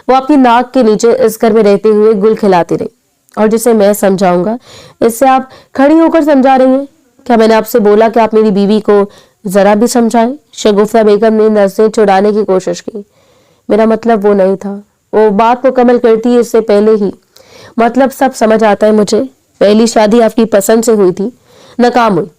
वो आपकी नाक के नीचे इस घर में रहते हुए गुल खिलाती रही, और जिसे मैं समझाऊंगा इससे आप खड़ी होकर समझा रही हैं। क्या मैंने आपसे बोला कि आप मेरी बीवी को जरा भी समझाएं? शगुफ्ता बेगम ने नजरें छुड़ाने की कोशिश की। मेरा मतलब वो नहीं था। वो बात मुकम्मल करती है इससे पहले ही, मतलब सब समझ आता है मुझे। पहली शादी आपकी पसंद से हुई थी, नाकाम हुई।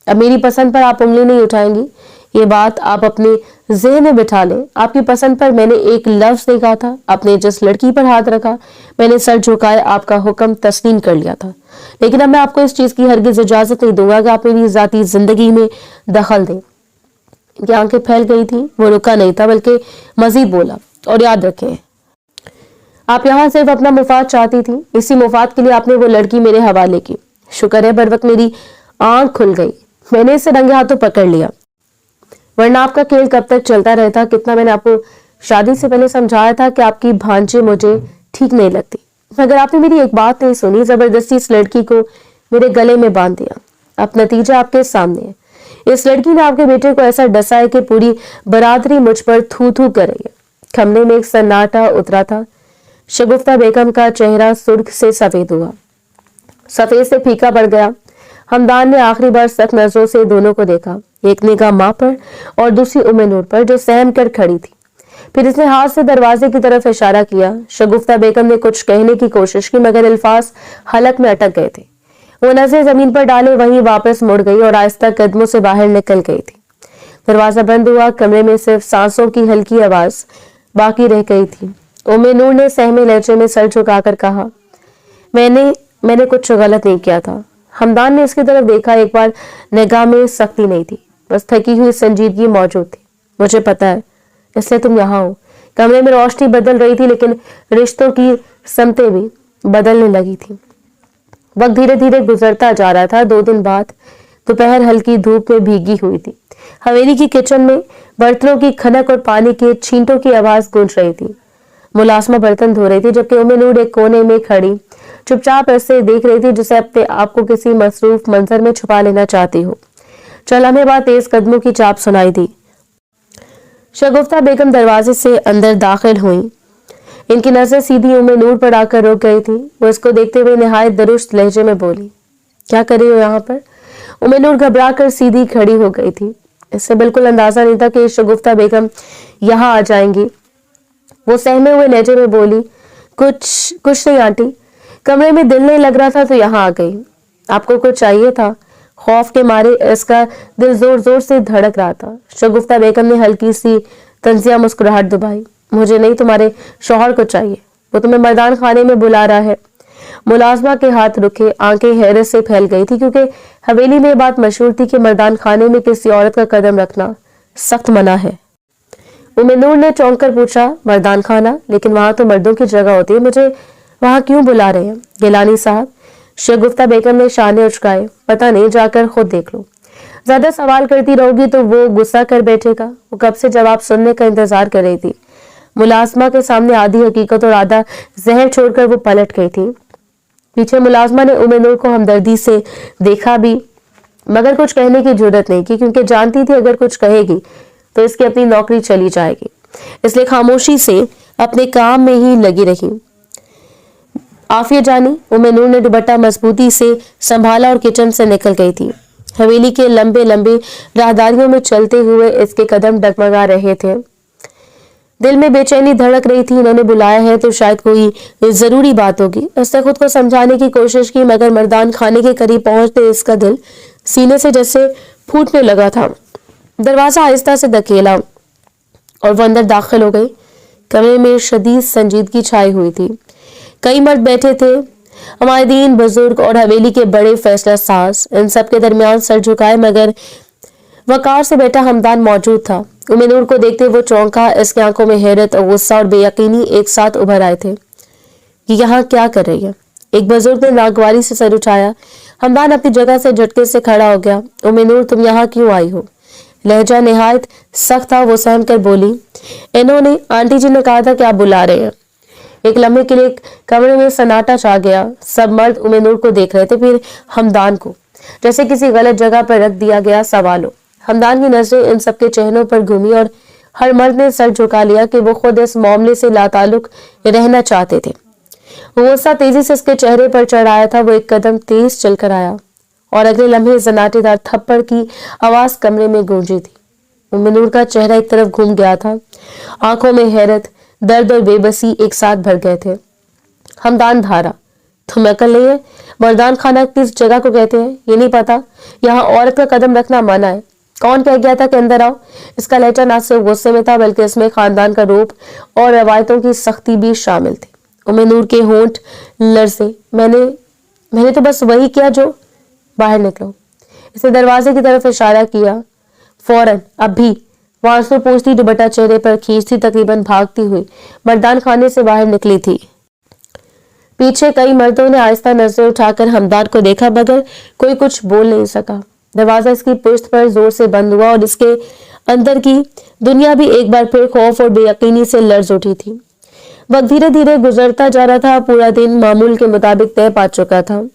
अब मेरी पसंद पर आप उंगली नहीं उठाएंगी। ये बात आप अपने ज़हन में बिठा लें। आपकी पसंद पर मैंने एक लफ्ज नहीं कहा था। आपने जिस लड़की पर हाथ रखा मैंने सर झुकाए आपका हुक्म तस्लीम कर लिया था। लेकिन अब मैं आपको इस चीज की हरगिज इजाजत नहीं दूंगा कि आप मेरी जाती जिंदगी में दखल दें। इनकी आंखें फैल गई थी। वो रुका नहीं था बल्कि मजीद बोला, और याद रखें आप यहाँ सिर्फ अपना मुफाद चाहती थी। इसी मुफाद के लिए आपने वो लड़की मेरे हवाले की। शुक्र है बर वक्त मेरी आंख खुल गई, मैंने इसे रंगे हाथों पकड़ लिया, वरना आपका खेल कब तक चलता रहता। कितना मैंने आपको शादी से पहले समझाया था कि आपकी भांजे मुझे ठीक नहीं लगती, मगर आपने मेरी एक बात नहीं सुनी। जबरदस्ती इस लड़की को मेरे गले में बांध दिया। अब नतीजा आपके सामने है। इस लड़की ने आपके बेटे को ऐसा डसा है कि पूरी बरादरी मुझ पर थू थू कर रही है। कमरे में एक सन्नाटा उतरा था। शगुफ्ता बेगम का चेहरा सुर्ख से सफेद हुआ, सफेद से फीका पड़ गया। हमदान ने आखिरी बार सख्त नजरों से दोनों को देखा, एक निगाह माँ पर और दूसरी उम्मे नूर पर जो सहम कर खड़ी थी। फिर इसने हाथ से दरवाजे की तरफ इशारा किया। शगुफ्ता बेगम ने कुछ कहने की कोशिश की, मगर अल्फाज हलक में अटक गए थे। वो नजरें जमीन पर डाले वहीं वापस मुड़ गई और आहिस्ता कदमों से बाहर निकल गई थी। दरवाजा बंद हुआ। कमरे में सिर्फ सांसों की हल्की आवाज बाकी रह गई थी। उम्मे नूर ने सहमे लहजे में सर झुकाकर कहा, मैंने कुछ गलत नहीं किया था। हमदान ने इसकी तरफ देखा। एक बार निगाह में सख्ती नहीं थी, बस थकी हुई संजीदगी मौजूद थी। मुझे पता है, इसलिए तुम यहाँ हो। कमरे में रोशनी बदल रही थी, लेकिन रिश्तों की समतें भी बदलने लगी थी। वक्त धीरे धीरे गुजरता जा रहा था। 2 दिन बाद दोपहर हल्की धूप में भीगी हुई थी। हवेली की किचन में बर्तनों की खनक और पानी के छींटों की आवाज गूंज रही थी। मुलासमा बर्तन धो रही थी, जबकि उम्मे नूर एक कोने में खड़ी चुपचाप ऐसे देख रही थी जैसे अपने आप को किसी मसरूफ मंजर में छुपा लेना चाहती हो। चल हमें बात तेज कदमों की चाप सुनाई दी। शगुफ्ता बेगम दरवाजे से अंदर दाखिल हुई। इनकी नजर सीधी उम्मे नूर पर आकर रुक गई थी। वो इसको देखते हुए निहायत दुरुस्त लहजे में बोली, क्या कर रही हो यहाँ पर? उम्मे नूर घबरा कर सीधी खड़ी हो गई थी। इससे बिल्कुल अंदाजा नहीं था कि शगुफ्ता बेगम यहाँ आ जाएंगी। वो सहमे हुए लहजे में बोली, कुछ नहीं आंटी, कमरे में दिल नहीं लग रहा था तो यहाँ आ गई। आपको कुछ चाहिए था? खौफ के मारे इसका दिल जोर जोर से धड़क रहा था। शगुफ्ता बेगम ने हल्की सी तंजिया मुस्कुराहट दबाई। मुझे नहीं, तुम्हारे शौहर को चाहिए, वो तुम्हें मर्दान खाने में बुला रहा है। मुलाजमा के हाथ रुके, आंखें हैरत से फैल गई थी, क्योंकि हवेली में बात मशहूर थी कि मर्दान खाने में किसी औरत का कदम रखना सख्त मना है। उम्मे-नूर ने चौंक कर पूछा, मर्दान खाना? लेकिन वहां तो मर्दों की जगह होती है, मुझे वहां क्यों बुला रहे हैं? गिलानी साहब, शगुफ्ता बेगम ने शाने उचकाए, पता नहीं, जाकर खुद देख लो। ज्यादा सवाल करती रहोगी तो वो गुस्सा कर बैठेगा। वो कब से जवाब सुनने का इंतजार कर रही थी। मुलाजमा के सामने आधी हकीकत और आधा जहर छोड़कर वो पलट गई थी। पीछे मुलाजमा ने उम्मे-नूर को हमदर्दी से देखा भी, मगर कुछ कहने की जरूरत नहीं की, क्योंकि जानती थी अगर कुछ कहेगी तो इसकी अपनी नौकरी चली जाएगी। इसलिए खामोशी से अपने काम में ही लगी रही। आफिया जानी, उम्मे-नूर ने दुपट्टा मजबूती से संभाला और किचन से निकल गई थी। हवेली के लंबे लंबे राहदारियों में चलते हुए इसके कदम डगमगा रहे थे। दिल में बेचैनी धड़क रही थी। इन्होंने बुलाया है तो शायद कोई जरूरी बात होगी। उसने खुद को समझाने की कोशिश की, मगर मर्दान खाने के करीब पहुंचते इसका दिल सीने से जैसे फूटने लगा था। दरवाजा आहिस्ता से धकेला और वो अंदर दाखिल हो गई। कमरे में शदीद संजीदगी छाई हुई थी। कई मर्द बैठे थे, हमायदीन, बुजुर्ग और हवेली के बड़े फैसला साज। इन सब के दरमियान सर झुकाए मगर वकार से बैठा हमदान मौजूद था। उम्मे-नूर को देखते वो चौंका। इसकी आंखों में हैरत और गुस्सा और बेयकीनी एक साथ उभर आए थे। ये यहाँ क्या कर रही है? एक बुजुर्ग ने नागवारी से सर उठाया। हमदान अपनी जगह से झटके से खड़ा हो गया। उम्मे-नूर, तुम यहाँ क्यों आई हो? लहजा निहायत सख्त था। वो सहम कर बोली, इन्होंने, आंटी जी ने कहा था कि आप बुला रहे हैं। एक लम्हे के लिए कमरे में सन्नाटा छा गया। सब मर्द उम्मे-नूर को देख रहे थे, फिर हमदान को, जैसे किसी गलत जगह पर रख दिया गया सवालों। हमदान की नजरें इन सबके चेहरों पर घूमी और हर मर्द ने सर झुका लिया कि वो खुद इस मामले से लाताल्लुक रहना चाहते थे। वो गुस्सा तेजी से इसके चेहरे पर चढ़ आया था। वो एक कदम तेज चलकर आया और अगले लम्हे सन्नाटेदार थप्पड़ की आवाज कमरे में गूंजी थी। उम्मे-नूर का चेहरा एक तरफ घूम गया था। आंखों में हैरत, दर्द और बेबसी एक साथ भर गए थे। हमदान धारा, तुम्हें अकल नहीं है? मर्दान खाना किस जगह को कहते हैं ये नहीं पता? यहाँ औरत का कदम रखना मना है। कौन कह गया था कि अंदर आओ? इसका लहजा न सिर्फ गुस्से में था बल्कि इसमें खानदान का रूप और रवायतों की सख्ती भी शामिल थी। उम्मे-नूर के होंठ लरसे। मैंने तो बस वही किया जो। बाहर निकलो। इसने दरवाजे की तरफ इशारा किया। फौरन, अभी। वो आंसू पोंछती दुपट्टा चेहरे पर खींचती तकरीबन भागती हुई मर्दान खाने से बाहर निकली थी। पीछे कई मर्दों ने आहिस्ता नजरें उठाकर हमदान को देखा, मगर कोई कुछ बोल नहीं सका। दरवाजा इसकी पुश्त पर जोर से बंद हुआ और इसके अंदर की दुनिया भी एक बार फिर खौफ और बेयकीनी से लर्ज उठी थी। वक्त धीरे धीरे गुजरता जा रहा था। पूरा दिन मामूल के मुताबिक तय पा चुका था।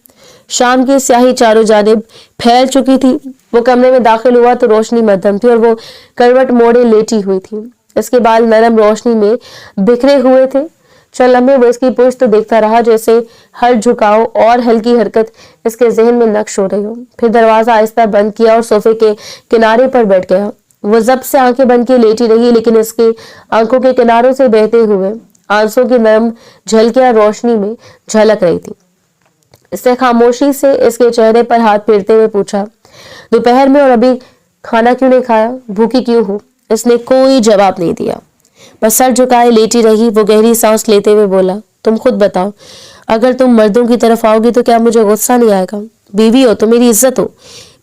शाम की स्याही चारों जानिब फैल चुकी थी। वो कमरे में दाखिल हुआ तो रोशनी मध्यम थी और वो करवट मोड़े लेटी हुई थी। इसके बाल नरम रोशनी में बिखरे हुए थे। चल लम्हे वो इसकी पुश्त तो देखता रहा, जैसे हर झुकाव और हल्की हरकत इसके जहन में नक्श हो रही हो। फिर दरवाजा आहिस्ता बंद किया और सोफे के किनारे पर बैठ गया। वो जब से आंखें बंद किए लेटी रही, लेकिन इसकी आंखों के किनारों से बहते हुए आंसू की नरम झलकियां रोशनी में झलक रही थी। इसने खामोशी से इसके चेहरे पर हाथ फेरते हुए पूछा, दोपहर में और अभी खाना क्यों नहीं खाया? भूखी क्यों हो? इसने कोई जवाब नहीं दिया, बस सर झुकाए लेटी रही। वो गहरी सांस लेते हुए बोला, तुम खुद बताओ, अगर तुम मर्दों की तरफ आओगी तो क्या मुझे गुस्सा नहीं आएगा? बीवी हो तो मेरी इज्जत हो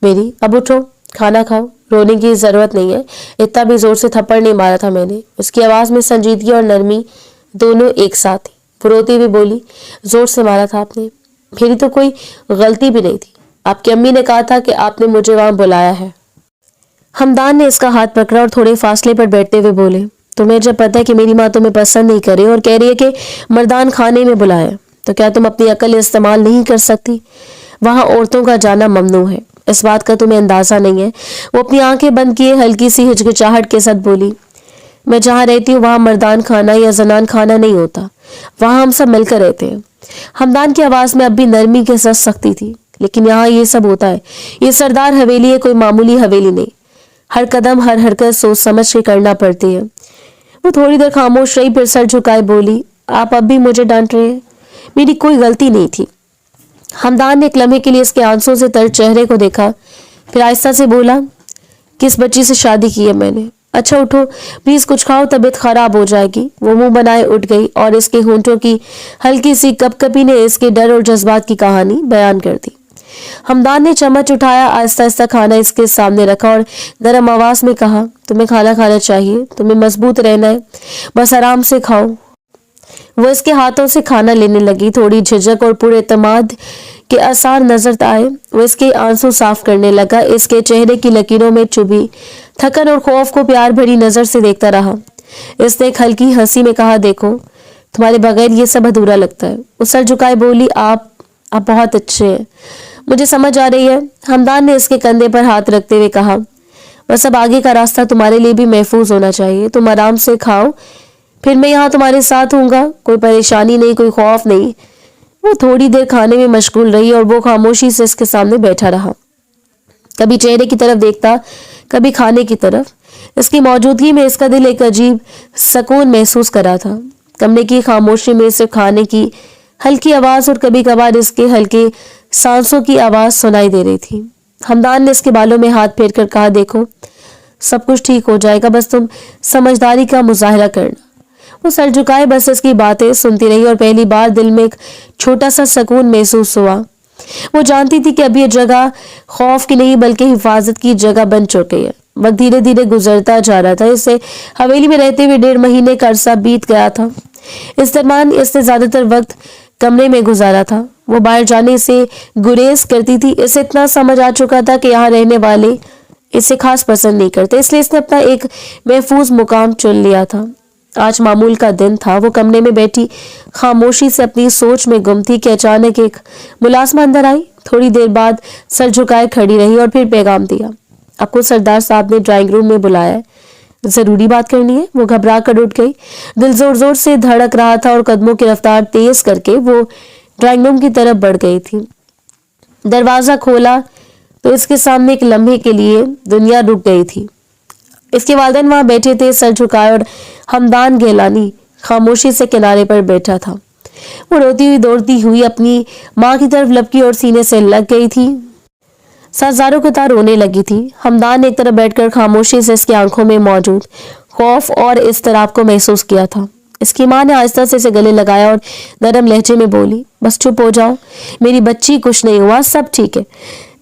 मेरी। अब उठो, खाना खाओ। रोने की जरूरत नहीं है, इतना भी जोर से थप्पड़ नहीं मारा था मैंने। उसकी आवाज में संजीदगी और नरमी दोनों एक साथ थी। वो रोती हुई बोली, जोर से मारा था आपने, मेरी तो कोई गलती भी नहीं थी। आपकी अम्मी ने कहा था कि आपने मुझे वहां बुलाया है। हमदान ने इसका हाथ पकड़ा और थोड़े फासले पर बैठते हुए बोले, तुम्हें जब पता है कि मेरी माँ तुम्हें पसंद नहीं करे और कह रही है कि मर्दान खाने में बुलाया, तो क्या तुम अपनी अकल इस्तेमाल नहीं कर सकती? वहां औरतों का जाना ममनू है, इस बात का तुम्हें अंदाजा नहीं है। वो अपनी आंखें बंद किए हल्की सी हिचकिचाहट के साथ बोली, मैं जहाँ रहती हूँ वहां मर्दान खाना या जनान खाना नहीं होता, वहां हम सब मिलकर रहते हैं। हमदान की आवाज में अब भी नरमी के साथ सख्ती थी, लेकिन यहाँ ये सब होता है। ये सरदार हवेली है, कोई मामूली हवेली नहीं। हर कदम हर हरकत सोच समझ के करना पड़ती है। वो थोड़ी देर खामोश रही, फिर सर झुकाए बोली, आप अब भी मुझे डांट रहे हैं? मेरी कोई गलती नहीं थी। हमदान ने एक लम्हे के लिए इसके आंसुओं से तर चेहरे को देखा, फिर आहिस्ता से बोला, किस बच्ची से शादी की है मैंने? अच्छा उठो प्लीज, कुछ खाओ, तबीयत खराब हो जाएगी। वो मुंह बनाए उठ गई और इसके होंठों की हल्की सी कपकपी ने इसके डर और जज्बात की कहानी बयान कर दी। हमदान ने चम्मच उठाया, आहिस्ता आहिस्ता खाना इसके सामने रखा और नरम आवाज में कहा, तुम्हें खाना खाना चाहिए, तुम्हें मजबूत रहना है, बस आराम से खाओ। वो इसके हाथों से खाना लेने लगी। थोड़ी झिझक और पूरे एतमाद के आसार नजर आए। वो इसके आंसू साफ करने लगा। इसके चेहरे की लकीरों में चुभी थकन और खौफ को प्यार भरी नजर से देखता रहा। इसने एक हल्की हंसी में कहा, देखो तुम्हारे बगैर ये सब अधूरा लगता है। वो सर झुकाए बोली, आप बहुत अच्छे हैं, मुझे समझ आ रही है। हमदान ने इसके कंधे पर हाथ रखते हुए कहा, बस अब आगे का रास्ता तुम्हारे लिए भी महफूज होना चाहिए। तुम आराम से खाओ, फिर मैं यहाँ तुम्हारे साथ हूँगा। कोई परेशानी नहीं, कोई खौफ नहीं। वो थोड़ी देर खाने में मशगूल रही और वो खामोशी से इसके सामने बैठा रहा, कभी चेहरे की तरफ देखता, कभी खाने की तरफ। इसकी मौजूदगी में इसका दिल एक अजीब सुकून महसूस कर रहा था। कमरे की खामोशी में सिर्फ खाने की हल्की आवाज और कभी कभार इसके हल्के सांसों की आवाज सुनाई दे रही थी। हमदान ने इसके बालों में हाथ फेर कर कहा, देखो सब कुछ ठीक हो जाएगा, बस तुम समझदारी का मुजाहरा करना। वो सर झुकाए बस इसकी बातें सुनती रही और पहली बार दिल में एक छोटा सा सुकून महसूस हुआ। वो जानती थी कि अब ये जगह खौफ की नहीं बल्कि हिफाजत की जगह बन चुकी है। वक्त धीरे धीरे गुजरता जा रहा था। इससे हवेली में रहते हुए 1.5 महीने का अरसा बीत गया था। इस दरमियान इसने ज्यादातर वक्त कमरे में गुजारा था। वो बाहर जाने से गुरेज करती थी। इसे इतना समझ आ चुका था कि यहाँ रहने वाले इसे खास पसंद नहीं करते, इसलिए इसने अपना एक महफूज मुकाम चुन लिया था। आज मामूल का दिन था। वो कमरे में बैठी खामोशी से अपनी सोच में गुम थी कि अचानक एक मुलाजमा अंदर आई। थोड़ी देर बाद सर झुकाए खड़ी रही और फिर पैगाम दिया, आपको सरदार साहब ने ड्राइंग रूम में बुलाया है, जरूरी बात करनी है। वो घबरा कर उठ गई। दिल जोर जोर से धड़क रहा था और कदमों की रफ्तार तेज करके वो ड्राइंग रूम की तरफ बढ़ गई थी। दरवाजा खोला तो इसके सामने एक लम्हे के लिए दुनिया रुक गई थी। इसके वालिदैन वहां बैठे थे, सर झुकाए, और हमदान गेलानी खामोशी से किनारे पर बैठा था। वो रोती हुई दौड़ती हुई अपनी माँ की तरफ लपकी और सीने से लग गई थी। साजारों के तार रोने लगी थी। हमदान ने एक तरफ बैठकर खामोशी से इसकी आंखों में मौजूद खौफ और इस्तराब को महसूस किया था। इसकी माँ ने आहिस्ता से इसे गले लगाया और नरम लहजे में बोली, बस चुप हो जाओ मेरी बच्ची, कुछ नहीं हुआ, सब ठीक है।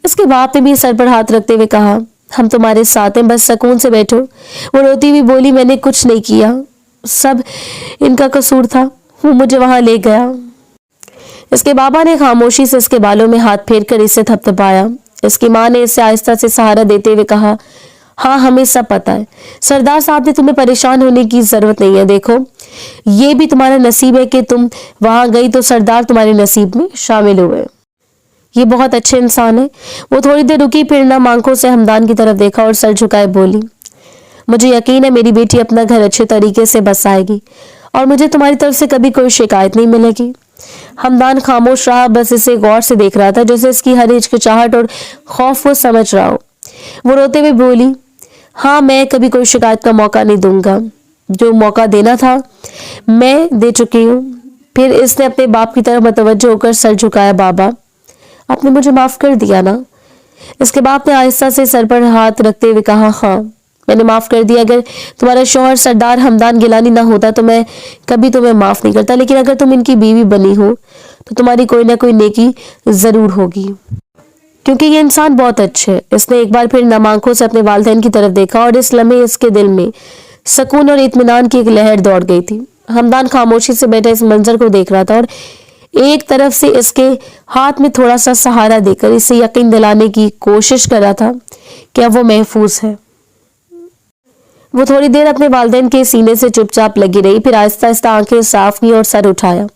इसके बाप ने भी सर पर हाथ रखते हुए कहा, हम तुम्हारे साथ हैं, बस सुकून से बैठो। वो रोती हुई बोली, मैंने कुछ नहीं किया, सब इनका कसूर था, वो मुझे वहां ले गया। इसके बाबा ने खामोशी से इसके बालों में हाथ फेर कर इसे थपथपाया। इसकी माँ ने इसे आहिस्ता से सहारा देते हुए कहा, हाँ हमें सब पता है, सरदार साहब ने तुम्हें परेशान होने की जरूरत नहीं है। देखो ये भी तुम्हारा नसीब है कि तुम वहां गई तो सरदार तुम्हारे नसीब में शामिल हुए। ये बहुत अच्छे इंसान है। वो थोड़ी देर रुकी, फिर नम आंखों से हमदान की तरफ देखा और सर झुकाए बोली, मुझे यकीन है मेरी बेटी अपना घर अच्छे तरीके से बसाएगी और मुझे तुम्हारी तरफ से कभी कोई शिकायत नहीं मिलेगी। हमदान खामोश रहा, बस इसे गौर से देख रहा था, जैसे इसकी हर हिचकिचाहट और खौफ को समझ रहा हो। वो रोते हुए बोली, हाँ मैं कभी कोई शिकायत का मौका नहीं दूंगा, जो मौका देना था मैं दे चुकी हूँ। फिर इसने अपने बाप की तरफ मुतवज्जो होकर सर झुकाया, बाबा आपने मुझे माफ कर दिया ना? इसके बाप ने आहिस्ता से सर पर हाथ रखते हुए कहा, हाँ मैंने माफ कर दिया। अगर तुम्हारा शौहर सरदार हमदान गिलानी ना होता तो मैं कभी तुम्हें माफ नहीं करता, लेकिन अगर तुम इनकी बीवी बनी हो तो तुम्हारी कोई ना कोई नेकी जरूर होगी, क्योंकि ये इंसान बहुत अच्छे है। इसने एक बार फिर नम आंखों से अपने वालिदैन की तरफ देखा और इस लम्हे इसके दिल में सुकून और इत्मीनान की एक लहर दौड़ गई थी। हमदान खामोशी से बैठा इस मंजर को देख रहा था और एक तरफ से इसके हाथ में थोड़ा सा सहारा देकर इसे यकीन दिलाने की कोशिश कर रहा था कि अब वो महफूज है। वो थोड़ी देर अपने वालिदैन के सीने से चुपचाप लगी रही, फिर आहिस्ता आहिस्ता आंखें साफ की और सर उठाया।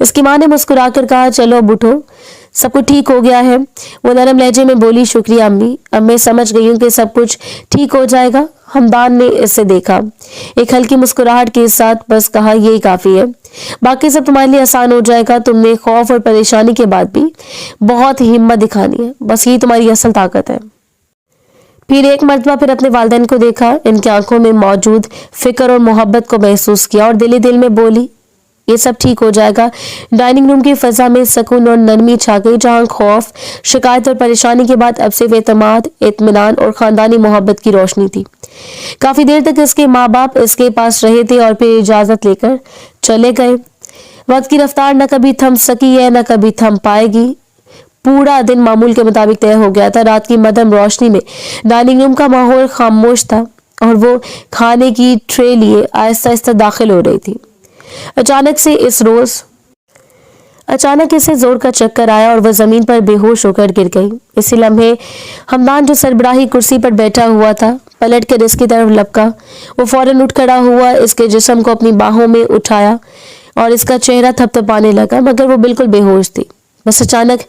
इसकी माँ ने मुस्कुराकर कहा, चलो अब उठो, सब कुछ ठीक हो गया है। वो नरम लहजे में बोली, शुक्रिया अम्मी, अब मैं समझ गई हूँ कि सब कुछ ठीक हो जाएगा। हमदान ने इसे देखा, एक हल्की मुस्कुराहट के साथ बस कहा, यही काफी है, बाकी सब तुम्हारे लिए आसान हो जाएगा। तुमने खौफ और परेशानी के बाद भी बहुत हिम्मत दिखानी है, बस यही तुम्हारी असल ताकत है। फिर एक मर्तबा फिर अपने वालिदैन को देखा, इनकी आंखों में मौजूद फिक्र और मोहब्बत को महसूस किया और दिल ही दिल में बोली, ये सब ठीक हो जाएगा। डाइनिंग रूम की फजा में सुकून और नरमी छा गई, जहां खौफ, शिकायत और परेशानी के बाद अब सिर्फ एतमाद, इत्मीनान और खानदानी मोहब्बत की रोशनी थी। काफी देर तक इसके माँ बाप इसके पास रहे थे और फिर इजाजत लेकर चले गए। वक्त की रफ्तार न कभी थम सकी है, न कभी थम पाएगी। पूरा दिन मामूल के मुताबिक तय हो गया था। रात की मध्यम रोशनी में डाइनिंग रूम का माहौल खामोश था और वो खाने की ट्रे लिए आहिस्ता आहिस्ता दाखिल हो रही थी। अचानक इसे जोर का चक्कर आया और वह जमीन पर बेहोश होकर गिर गई। इसी लम्हे हमदान जो सरबराही कुर्सी पर बैठा हुआ था पलट कर इसकी तरफ लपका। वो फौरन उठ खड़ा हुआ, इसके जिस्म को अपनी बाहों में उठाया और इसका चेहरा थपथपाने लगा, मगर वो बिल्कुल बेहोश थी। बस अचानक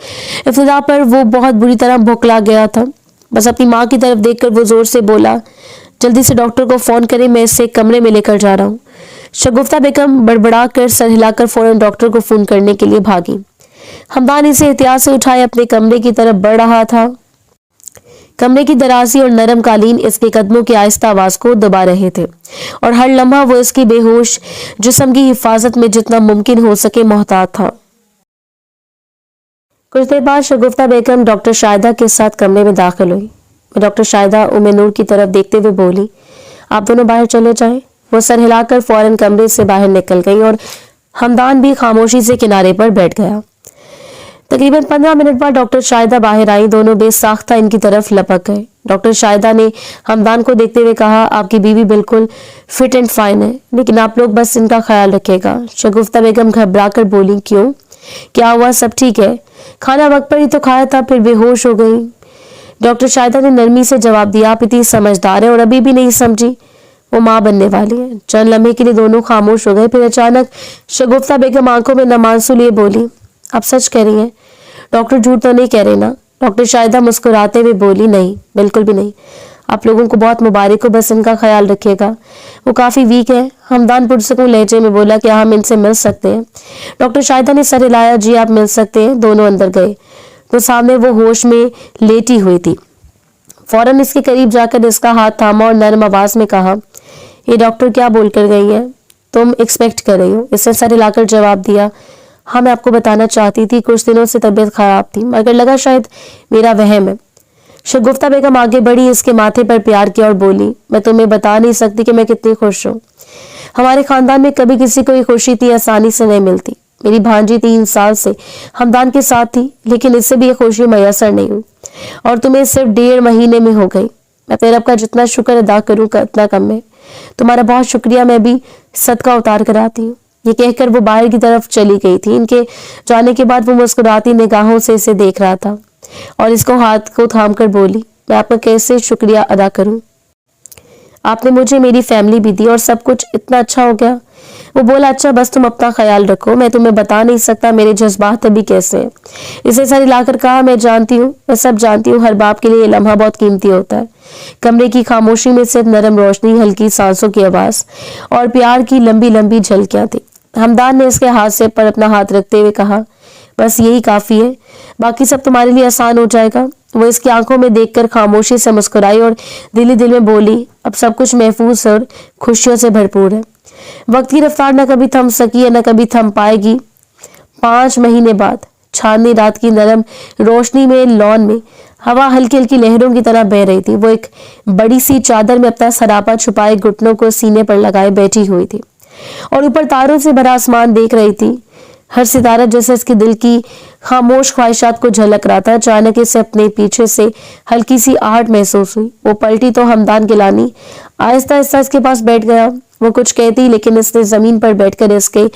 इब्तिदा पर वो बहुत बुरी तरह बौखला गया था। बस अपनी माँ की तरफ देखकर वो जोर से बोला, जल्दी से डॉक्टर को फोन करें, मैं इसे कमरे में लेकर जा रहा हूँ। शगुफ्ता बेगम बड़बड़ा कर सर हिलाकर फौरन डॉक्टर को फोन करने के लिए भागी। हमदान इसे एहतियात से उठाए अपने कमरे की तरफ बढ़ रहा था। कमरे की दराजी और नरम कालीन इसके कदमों की आहिस्ता आवाज को दबा रहे थे और हर लम्हा वो इसकी बेहोश जिस्म की हिफाजत में जितना मुमकिन हो सके मोहतात था। कुछ देर बाद शगुफ्ता बेगम डॉक्टर शाहिदा के साथ कमरे में दाखिल हुई। डॉक्टर शाहिदा उम्मे नूर की तरफ देखते हुए बोली, आप दोनों बाहर चले जाएं। वो सर हिलाकर फौरन कमरे से बाहर निकल गई और हमदान भी खामोशी से किनारे पर बैठ गया। तकरीबन 15 मिनट बाद डॉक्टर शाहिदा बाहर आई। दोनों बेसाख्ता इनकी तरफ लपक गए। डॉक्टर शाहिदा ने हमदान को देखते हुए कहा, आपकी बीवी बिल्कुल फिट एंड फाइन है, लेकिन आप लोग बस इनका ख्याल रखिएगा। शगुफ्ता बेगम घबरा कर बोली, क्यों, क्या हुआ, सब ठीक है? खाना वक्त पर ही तो खाया था, फिर बेहोश हो गई। डॉक्टर शाहिदा ने नरमी से जवाब दिया, आप इतनी समझदार है और अभी भी नहीं समझी, वो माँ बनने वाली है। चंद लम्हे के लिए दोनों खामोश हो गए। फिर अचानक शगुफ्ता बेगम आंखों में नम आंसू लिए बोली, आप सच कह रही हैं? डॉक्टर झूठ तो नहीं कह रहे ना? डॉक्टर शाहिदा मुस्कुराते हुए बोली, नहीं, बिल्कुल भी नहीं। आप लोगों को बहुत मुबारक हो, बस इनका ख्याल रखिएगा, वो काफी वीक है। हमदान पुरसकून लहजे में बोला, क्या हम इनसे मिल सकते हैं? डॉक्टर शाहिदा ने सर हिलाया, जी आप मिल सकते हैं। दोनों अंदर गए तो सामने वो होश में लेटी हुई थी। फौरन इसके करीब जाकर इसका हाथ थामा और नरम आवाज में कहा, ये डॉक्टर क्या बोल कर गई है? तुम एक्सपेक्ट कर रही हो? इसने सर हिलाकर जवाब दिया, हाँ मैं आपको बताना चाहती थी, कुछ दिनों से तबीयत खराब थी, मगर लगा शायद मेरा वहम है। शगुफ्ता बेगम आगे बढ़ी, इसके माथे पर प्यार किया और बोली, मैं तुम्हें बता नहीं सकती कि मैं कितनी खुश हूँ। हमारे खानदान में कभी किसी को ये खुशी इतनी आसानी से नहीं मिलती। मेरी भांजी 3 साल से हमदान के साथ थी, लेकिन इससे भी ये खुशी मैसर नहीं हुई और तुम्हें सिर्फ 1.5 महीने में हो गई। मैं तेरे रब का जितना शुक्र अदा करूँ उतना कम है। तुम्हारा बहुत शुक्रिया, मैं भी सदका उतार कर आती हूँ। ये कहकर वो बाहर की तरफ चली गई थी। इनके जाने के बाद वो मुस्कुराती निगाहों से इसे देख रहा था और इसको हाथ को थाम कर बोली, मैं आपका कैसे शुक्रिया अदा करूं? आपने मुझे मेरी फैमिली भी दी और सब कुछ इतना अच्छा हो गया। वो बोला, अच्छा बस तुम अपना ख्याल रखो, मैं तुम्हें बता नहीं सकता मेरे जज्बात अभी कैसे हैं। इसे सर हिलाकर कहा, मैं जानती हूँ, मैं सब जानती हूँ, हर बाप के लिए ये लम्हा बहुत कीमती होता है। कमरे की खामोशी में सिर्फ नरम रोशनी, हल्की सांसों की आवाज और प्यार की लंबी लंबी झलकियां थी। हमदान ने इसके हाथ से पर अपना हाथ रखते हुए कहा, बस यही काफी है, बाकी सब तुम्हारे लिए आसान हो जाएगा। वो इसकी आंखों में देखकर खामोशी से मुस्कुराई और दिल ही दिल में बोली, अब सब कुछ महफूज और खुशियों से भरपूर है। वक्त की रफ्तार न कभी थम सकी है, न कभी थम पाएगी। 5 महीने बाद चांदनी रात की नरम रोशनी में लॉन में हवा हल्की हल्की लहरों की तरह बह रही थी। वो एक बड़ी सी चादर में अपना सरापा छुपाए घुटनों को सीने पर लगाए बैठी हुई थी और ऊपर तारों से भरा आसमान देख रही थी। हर सितारा जैसे इसके दिल की खामोश ख्वाहिशात को झलक रहा था। अचानक इसे अपने पीछे से हल्की सी आहट महसूस हुई। वो पलटी तो हमदान गिलानी आहिस्ता आहिस्ता इसके पास बैठ गया। वो कुछ कहती, लेकिन इसने जमीन पर बैठकर इसके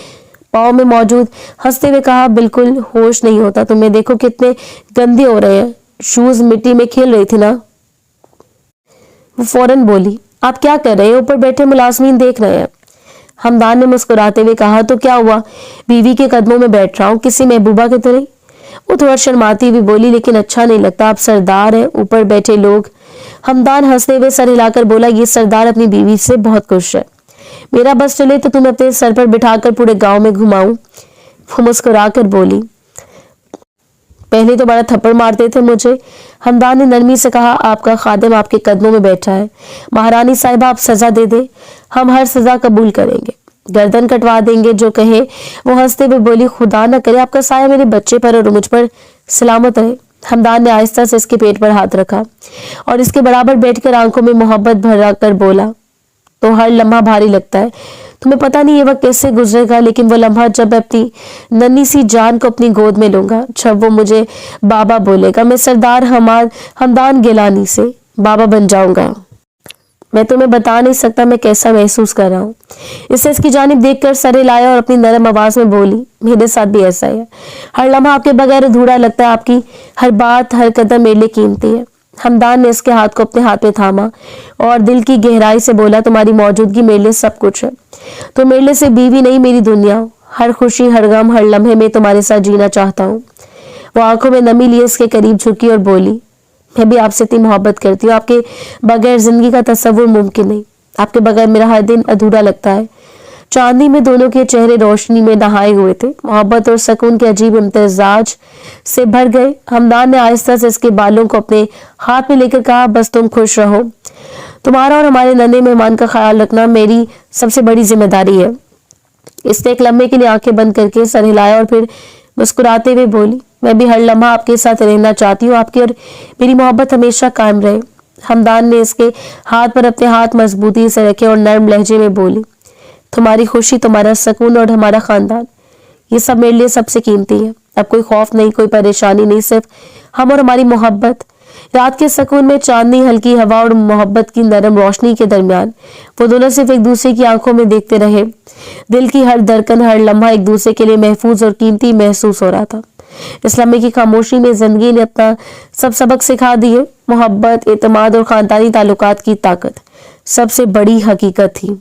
पाँव में मौजूद हंसते हुए कहा, बिल्कुल होश नहीं होता, तुम्हें देखो कितने गंदे हो रहे हैं, शूज मिट्टी में खेल रही थी ना। वो फौरन बोली, आप क्या कर रहे हैं? ऊपर बैठे मुलाजमीन देख रहे हैं। हमदान ने मुस्कुराते हुए कहा, तो क्या हुआ, बीवी के कदमों में बैठ रहा हूँ, किसी महबूबा की तरह। वो थोड़ा शर्माती हुई बोली, लेकिन अच्छा नहीं लगता, आप सरदार हैं, ऊपर बैठे लोग। हमदान हंसते हुए सर हिलाकर बोला, ये सरदार अपनी बीवी से बहुत खुश है। मेरा बस चले तो तुम्हें अपने सर पर बिठाकर पूरे गांव में घुमाऊं। वो मुस्कुरा कर बोली, पहले तो बड़ा थप्पड़ मारते थे मुझे। हमदान ने नरमी से कहा, आपका खादिम आपके कदमों में बैठा है। महारानी साहिबा, आप सजा दे दे, हम हर सजा कबूल करेंगे, गर्दन कटवा देंगे जो कहे। वो हंसते हुए बोली, खुदा न करे आपका साया मेरे बच्चे पर और मुझ पर सलामत रहे। हमदान ने आहिस्ता से इसके पेट पर हाथ रखा और इसके बराबर बैठकर आंखों में मोहब्बत भरा कर बोला, तो हर लम्हा भारी लगता है। तुम्हें पता नहीं ये वक्त कैसे गुजरेगा, लेकिन वो लम्हा जब मैं अपनी नन्ही सी जान को अपनी गोद में लूंगा, जब वो मुझे बाबा बोलेगा, मैं सरदार हमदान गिलानी से बाबा बन जाऊंगा। मैं तुम्हें बता नहीं सकता मैं कैसा महसूस कर रहा हूँ। इससे इसकी जानिब देखकर सर हिलाया और अपनी नरम आवाज में बोली, मेरे साथ भी ऐसा है। हर लम्हा आपके बगैर अधूरा लगता है, आपकी हर बात हर कदम मेरे लिए कीमती है। हमदान ने इसके हाथ को अपने हाथ में थामा और दिल की गहराई से बोला, तुम्हारी मौजूदगी मेरे लिए सब कुछ है। तो मेरे लिए सिर्फ बीवी नहीं, मेरी दुनिया। हर खुशी हर गम हर लम्हे में तुम्हारे साथ जीना चाहता हूँ। वो आंखों में नमी लिए इसके करीब झुकी और बोली, मैं भी आपसे इतनी मोहब्बत करती हूँ, आपके बगैर जिंदगी का तस्वुर मुमकिन नहीं। आपके बगैर मेरा हर दिन अधूरा लगता है। चांदनी में दोनों के चेहरे रोशनी में नहाए हुए थे, मोहब्बत और सुकून के अजीब इम्तिजाज से भर गए। हमदान ने आहिस्ता से इसके बालों को अपने हाथ में लेकर कहा, बस तुम खुश रहो। तुम्हारा और हमारे नन्हे मेहमान का ख्याल रखना मेरी सबसे बड़ी जिम्मेदारी है। इसने एक लम्हे के लिए आंखें बंद करके सर हिलाया और फिर मुस्कुराते हुए बोली, मैं भी हर लम्हा आपके साथ रहना चाहती हूँ, आपकी और मेरी मोहब्बत हमेशा कायम रहे। हमदान ने इसके हाथ पर अपने हाथ मजबूती से रखे और नर्म लहजे में बोली, तुम्हारी खुशी तुम्हारा सुकून और हमारा खानदान, ये सब मेरे लिए सबसे कीमती है। अब कोई खौफ नहीं, कोई परेशानी नहीं, सिर्फ हम और हमारी मोहब्बत। रात के सुकून में चांदनी हल्की हवा और मोहब्बत की नरम रोशनी के दरमियान वो दोनों सिर्फ एक दूसरे की आंखों में देखते रहे। दिल की हर धड़कन हर लम्हा एक दूसरे के लिए महफूज और कीमती महसूस हो रहा था। इस लम्हे की खामोशी में जिंदगी ने अपना सब सबक सिखा दिए। मोहब्बत, एतमाद और खानदानी ताल्लुकात की ताकत सबसे बड़ी हकीकत थी।